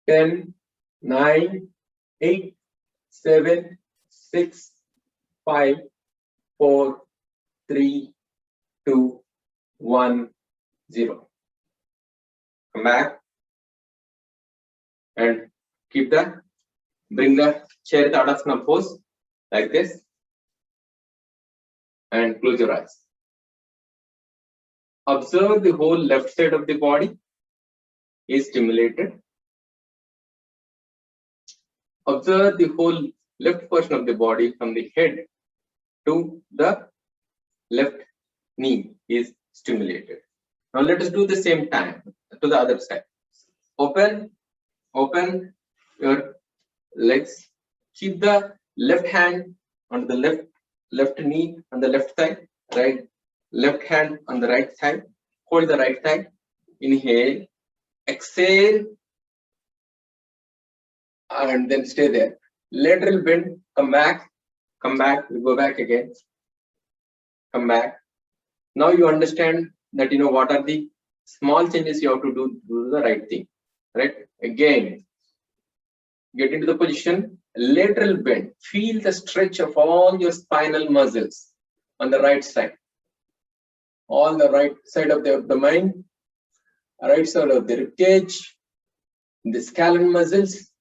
10, 9, 8, 7, 6, 5, 4, 3, 2, 1, 0. Come back and bring the chair Tadasana pose like this and close your eyes. Observe the whole left side of the body is stimulated. Observe the whole left portion of the body from the head to the left knee is stimulated. Now let us do the same time to the other side. Open your legs. Keep the left hand on the left knee on the left thigh. Left hand on the right thigh. Hold the right thigh. Inhale. Exhale. And then stay there. Lateral bend. Come back. We go back again. Come back. Now you understand that what are the small changes you have to do the right thing. Right? Again, get into the position. Lateral bend. Feel the stretch of all your spinal muscles on the right side. On the right side of the abdomen, right side of the ribcage, the scalene muscles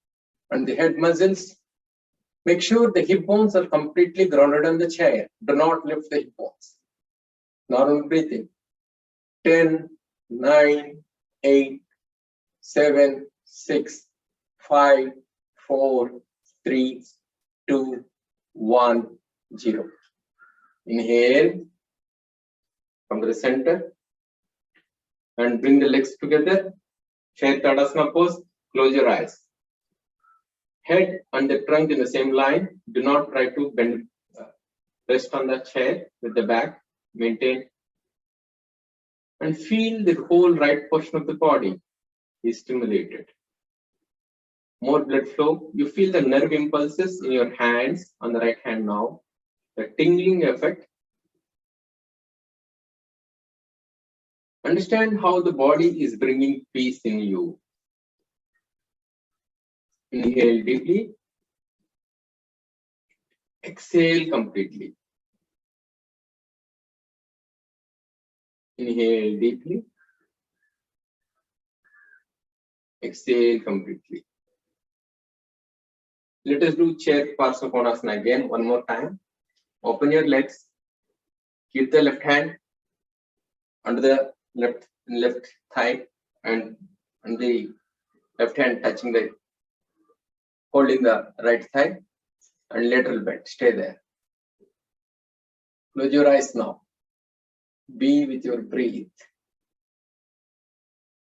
and the head muscles. Make sure the hip bones are completely grounded on the chair. Do not lift the hip bones. Normal breathing. 10, 9, 8, 7, 6, 5, 4, 3, 2, 1, 0. Inhale. Come to the center and bring the legs together. Chair Tadasana pose. Close your eyes. Head and the trunk in the same line. Do not try to bend. Rest on the chair with the back. Maintain. And feel the whole right portion of the body is stimulated. More blood flow. You feel the nerve impulses in your hands on the right hand now. The tingling effect. Understand how the body is bringing peace in you. Inhale deeply. Exhale completely. Inhale deeply. Exhale completely. Let us do chair Partha Konasana again one more time. Open your legs. Keep the left hand under the left thigh and the left hand touching the holding the right thigh and lateral bend. Stay there. Close your eyes now. Be with your breath.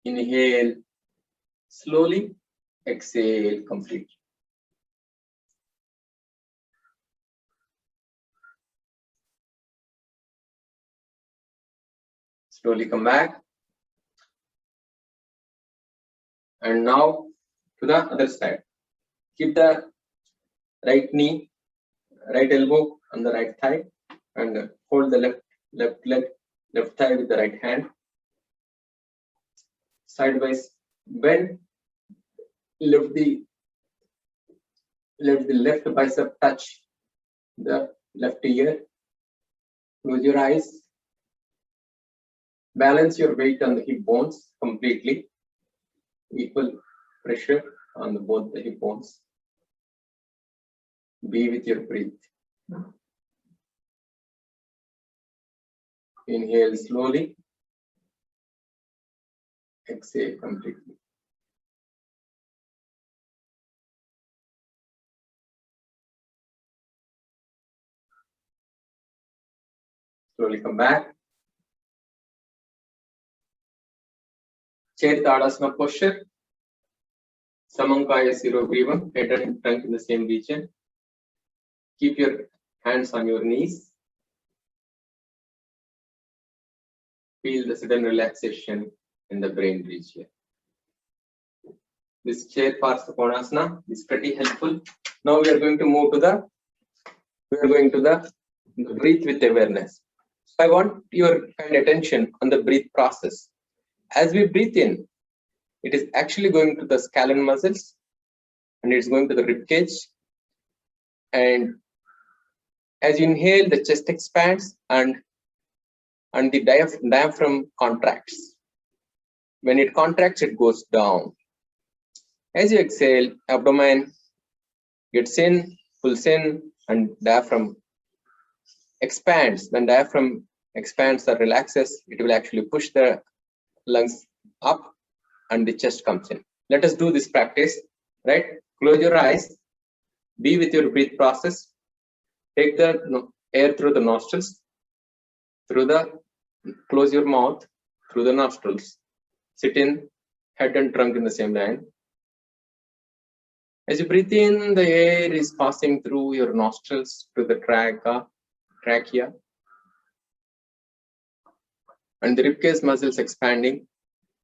Inhale slowly. Exhale completely. Slowly come back. And now to the other side. Keep the right knee, right elbow on the right thigh, and hold the left leg, left thigh with the right hand. Sideways bend. Lift the left bicep touch the left ear. Close your eyes. Balance your weight on the hip bones completely. Equal pressure on both the hip bones. Be with your breath. Inhale slowly. Exhale completely. Slowly come back. Chair Tadasana posture. Samankaya Sirogrivam, head and trunk in the same region. Keep your hands on your knees. Feel the sudden relaxation in the brain region. This chair Parsvakonasana is pretty helpful. Now we are going to move to the breathe with awareness. So I want your kind attention on the breathe process. As we breathe in, it is actually going to the scalene muscles and it's going to the rib cage. And as you inhale, the chest expands and the diaphragm contracts. When it contracts, it goes down. As you exhale, abdomen gets in, pulls in, and diaphragm expands. When diaphragm expands or relaxes, it will actually push the lungs up and the chest comes in. Let us do this practice, right? Close your eyes, be with your breath process. Take the air through the nostrils, close your mouth through the nostrils. Sit in, head and trunk in the same line. As you breathe in, the air is passing through your nostrils to the trachea, and the ribcage muscles expanding,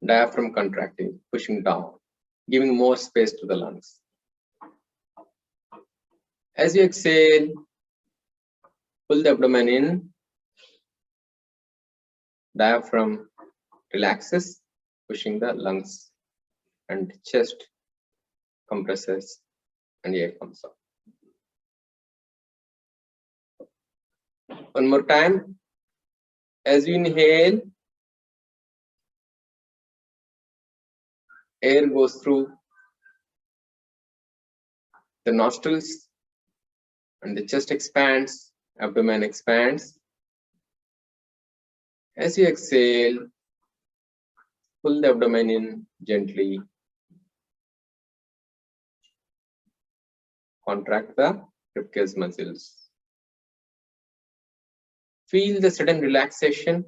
diaphragm contracting, pushing down, giving more space to the lungs. As you exhale, pull the abdomen in, diaphragm relaxes, pushing the lungs, and chest compresses and air comes up. One more time. As you inhale, air goes through the nostrils and the chest expands, abdomen expands. As you exhale, pull the abdomen in gently. Contract the ribcage muscles. Feel the sudden relaxation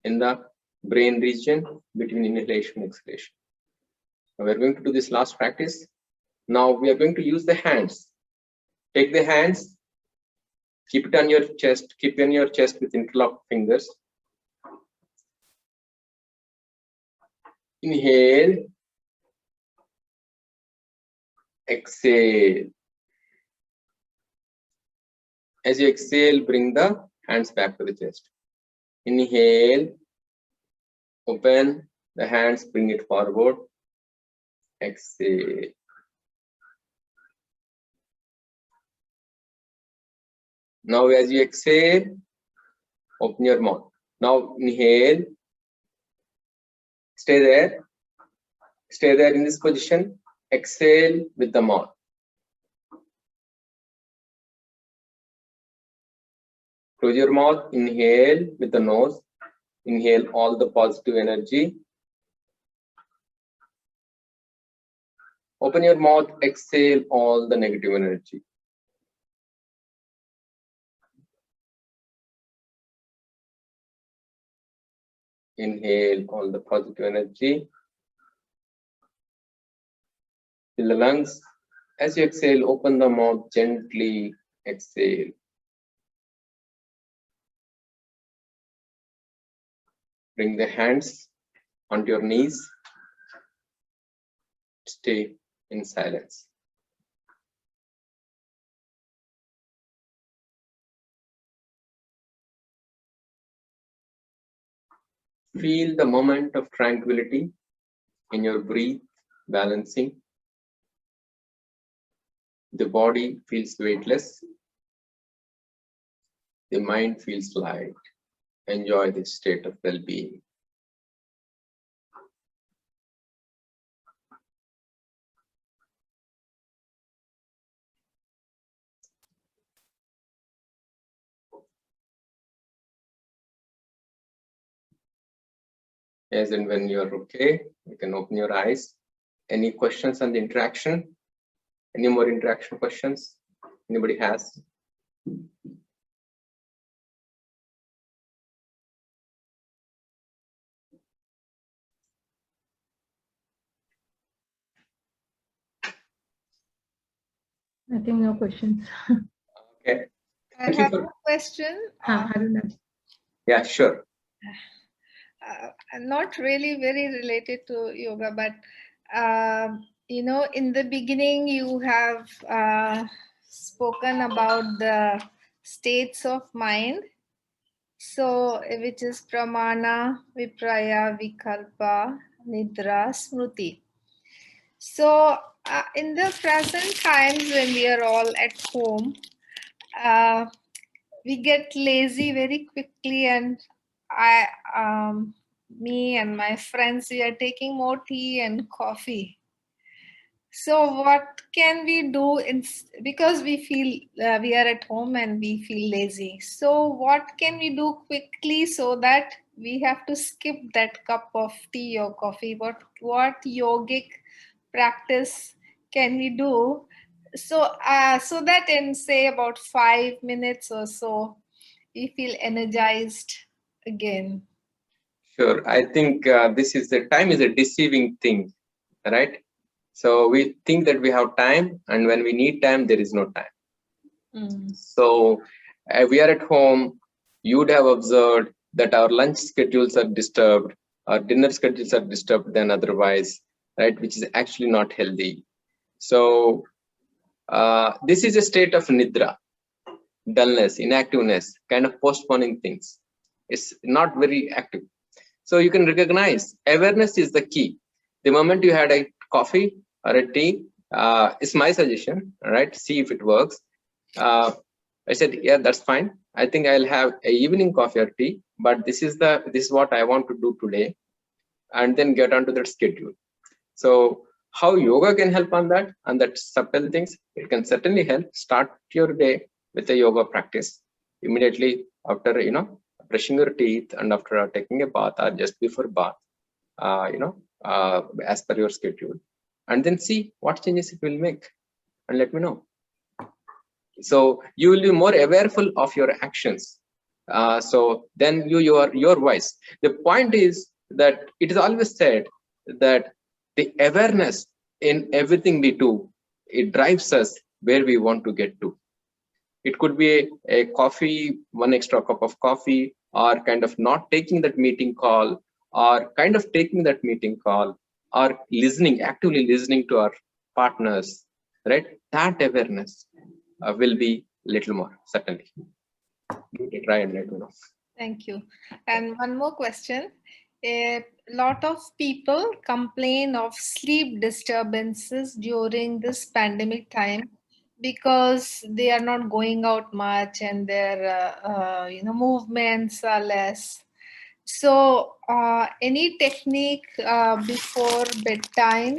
in the brain region between inhalation and exhalation. Now we are going to do this last practice. Now we are going to use the hands. Take the hands, keep it on your chest, keep on your chest with interlocked fingers. Inhale, exhale. As you exhale, bring the hands back to the chest. Inhale, open the hands, bring it forward. Exhale. Now as you exhale, open your mouth. Now inhale. Stay there. Stay there in this position. Exhale with the mouth. Close your mouth. Inhale with the nose. Inhale all the positive energy. Open your mouth. Exhale all the negative energy. Inhale all the positive energy. Fill the lungs. As you exhale, open the mouth gently. Exhale. Bring the hands onto your knees. Stay in silence. Feel the moment of tranquility in your breath, balancing. The body feels weightless. The mind feels light. Enjoy this state of well-being. As and when you're okay, you can open your eyes. Any questions on the interaction? Any more interaction questions? Anybody has? I think no questions. Okay. I Thank you have for- a question. I don't know. Yeah, sure. Not really very related to yoga, but you know, in the beginning you have spoken about the states of mind, so which is pramana, vipraya, vikalpa, nidra, smriti. So in the present times when we are all at home, we get lazy very quickly, and me and my friends, we are taking more tea and coffee. So what can we do because we feel we are at home and we feel lazy. So what can we do quickly so that we have to skip that cup of tea or coffee? What yogic practice can we do so so that in say about 5 minutes or so we feel energized again? Sure. I think this is the time is a deceiving thing, right? So we think that we have time, and when we need time, there is no time. So we are at home. You would have observed that our lunch schedules are disturbed, our dinner schedules are disturbed than otherwise, right? Which is actually not healthy. So this is a state of nidra, dullness, inactiveness, kind of postponing things. It's not very active. So you can recognize awareness is the key. The moment you had a coffee or a tea, it's my suggestion, right? See if it works. I said, yeah, that's fine. I think I'll have a evening coffee or tea, but this is what I want to do today, and then get onto that schedule. So how yoga can help on that and that subtle things? It can certainly help. Start your day with a yoga practice immediately after brushing your teeth and after taking a bath or just before bath, as per your schedule, and then see what changes it will make and let me know. So you will be more awareful of your actions. So then your voice. The point is that it is always said that the awareness in everything we do, it drives us where we want to get to. It could be a coffee, one extra cup of coffee, or kind of not taking that meeting call, or kind of taking that meeting call, or listening, actively listening to our partners, right? That awareness will be little more, certainly. Give it a try and let me know. Thank you. And one more question. A lot of people complain of sleep disturbances during this pandemic time because they are not going out much and their movements are less. So any technique before bedtime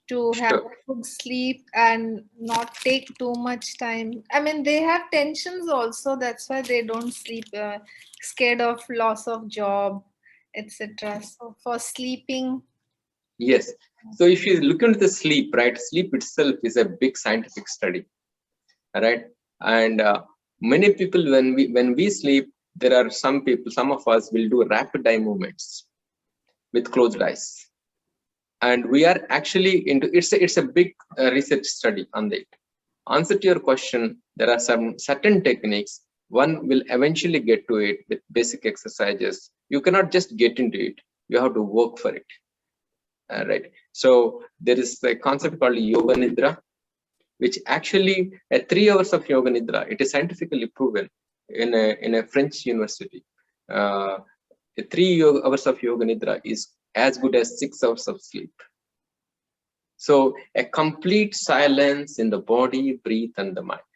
to have Sure. a good sleep and not take too much time? I mean, they have tensions also, that's why they don't sleep, scared of loss of job, etc. So for sleeping. Yes. So if you look into the sleep, right, sleep itself is a big scientific study, right? And many people, when we sleep, there are some of us will do rapid eye movements with closed eyes. And we are actually into it's a big research study on that. Answer to your question, there are some certain techniques one will eventually get to it with basic exercises. You cannot just get into it. You have to work for it. Right. So there is a concept called Yoga Nidra, which actually 3 hours of Yoga Nidra, it is scientifically proven in a French university. 3 hours of Yoga Nidra is as good as 6 hours of sleep. So a complete silence in the body, breathe, and the mind.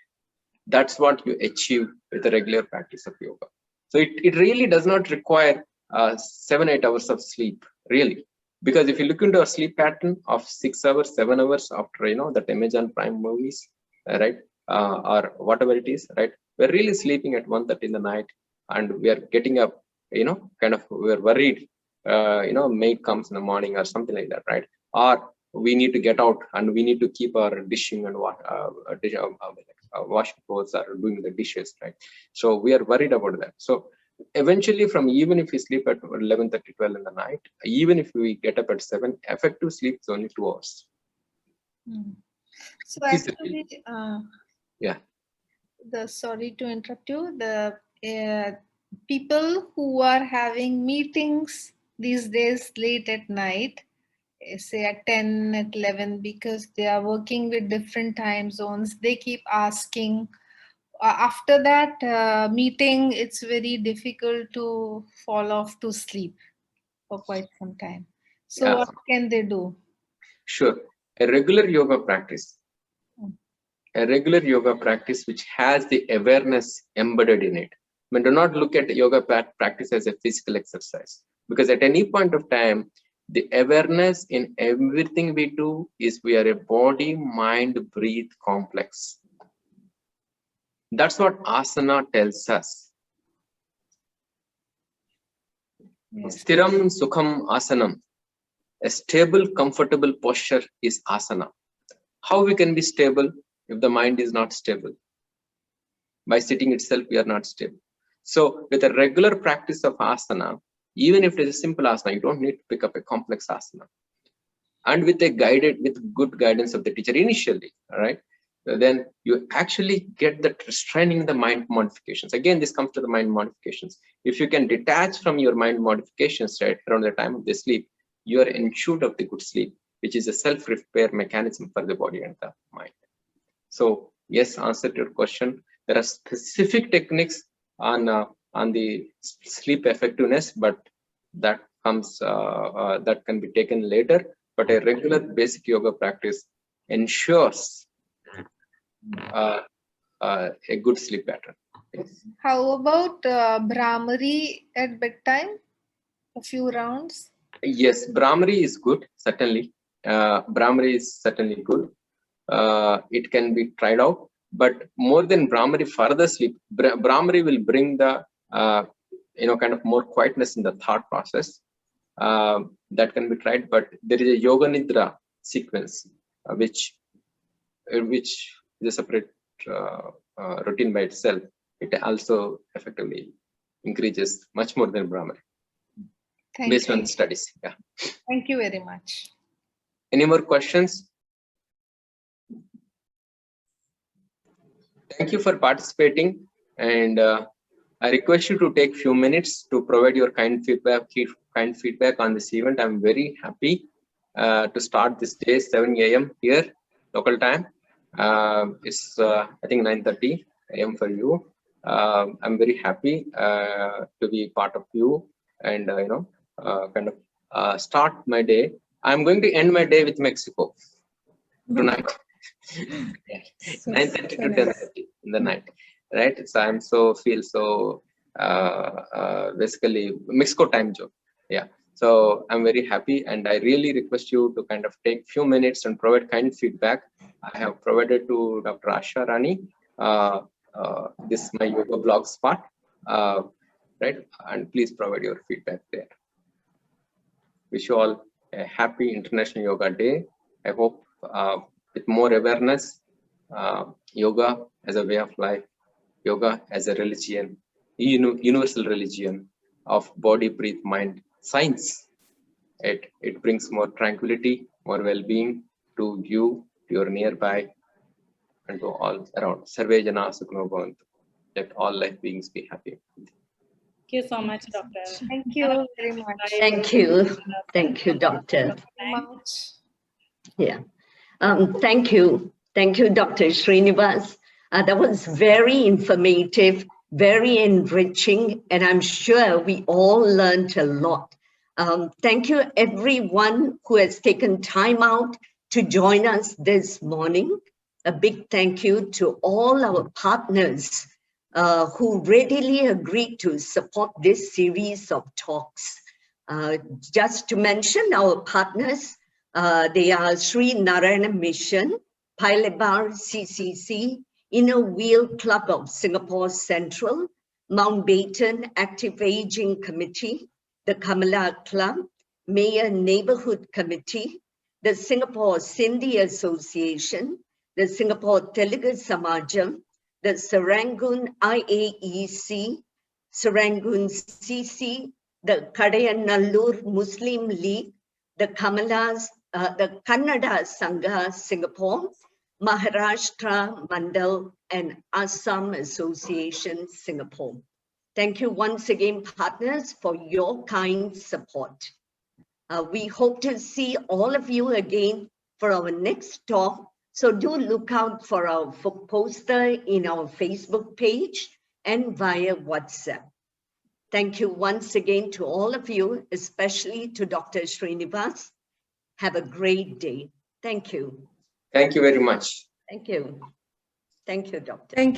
That's what you achieve with a regular practice of yoga. So it really does not require 7-8 hours of sleep, really. Because if you look into our sleep pattern of 6 hours, 7 hours after, that Amazon Prime movies, right, or whatever it is, right, we're really sleeping at 1:30 in the night, and we are getting up, we're worried, maid comes in the morning or something like that, right? Or we need to get out and we need to keep our dishing and washing clothes or doing the dishes, right? So we are worried about that. So eventually, even if we sleep at 11:30, 12 in the night, even if we get up at 7, effective sleep is only 2 hours. So actually, yeah. Sorry to interrupt you. The people who are having meetings these days late at night, say at 10, at 11, because they are working with different time zones, they keep asking. After that meeting, it's very difficult to fall off to sleep for quite some time. So what can they do? Sure. A regular yoga practice. A regular yoga practice which has the awareness embedded in it. I mean, do not look at yoga practice as a physical exercise, because at any point of time, the awareness in everything we do is we are a body, mind, breathe complex. That's what asana tells us. Yes. Stiram sukham asanam. A stable, comfortable posture is asana. How we can be stable if the mind is not stable? By sitting itself, we are not stable. So with a regular practice of asana, even if it is a simple asana, you don't need to pick up a complex asana. And with good guidance of the teacher initially, all right, then you actually get that restraining the mind modifications. Again, this comes to the mind modifications. If you can detach from your mind modifications right around the time of the sleep, you are ensured of the good sleep, which is a self-repair mechanism for the body and the mind. So yes, answer to your question. There are specific techniques on the sleep effectiveness, but that comes that can be taken later. But a regular basic yoga practice ensures a good sleep pattern. Yes. How about Brahmari at bedtime? A few rounds? Yes, Brahmari is good, certainly. Brahmari is certainly good. It can be tried out, but more than Brahmari, further sleep, Brahmari will bring the kind of more quietness in the thought process. That can be tried, but there is a Yoga Nidra sequence, which is a separate routine by itself. It also effectively increases much more than Brahmari. Based on studies. Yeah. Thank you very much. Any more questions? Thank you for participating, and I request you to take few minutes to provide your kind feedback on this event. I'm very happy to start this day 7 a.m. here, local time. It's I think 9:30 a.m. for you. I'm very happy to be part of you, and start my day. I'm going to end my day with Mexico tonight. 9:30 to 10:30 in the night, right? So feel so basically Mexico time zone. Yeah. So I'm very happy, and I really request you to kind of take few minutes and provide kind feedback. I have provided to Dr. Asha Rani this is my yoga blog spot, right? And please provide your feedback there. Wish you all a happy International Yoga Day. I hope with more awareness, yoga as a way of life, yoga as a religion, universal religion of body, breathe, mind, science. It brings more tranquility, more well-being to you, to your nearby, and to all around. Sarve Jana Sukhino Bhavantu. let all life beings be happy. Thank you so much, Doctor. Thank you very much. Thank you. Thank you, Doctor. Very much. Yeah. Thank you. Thank you, Dr. Srinivas. That was very informative, very enriching, and I'm sure we all learned a lot. Thank you, everyone who has taken time out to join us this morning. A big thank you to all our partners who readily agreed to support this series of talks. Just to mention our partners, they are Sri Narayana Mission, Pailebar CCC, Inner Wheel Club of Singapore Central, Mountbatten Active Aging Committee, the Kamala Club, Mayor Neighborhood Committee, the Singapore Sindhi Association, the Singapore Telugu Samajam, the Serangoon IAEC, Serangoon CC, the Kadayanallur Muslim League, the Kannada Sangha Singapore, Maharashtra Mandal, and Assam Association Singapore. Thank you once again, partners, for your kind support. We hope to see all of you again for our next talk. So do look out for our poster in our Facebook page and via WhatsApp. Thank you once again to all of you, especially to Dr. Srinivas. Have a great day. Thank you. Thank you very much. Thank you. Thank you, Doctor. Thank you.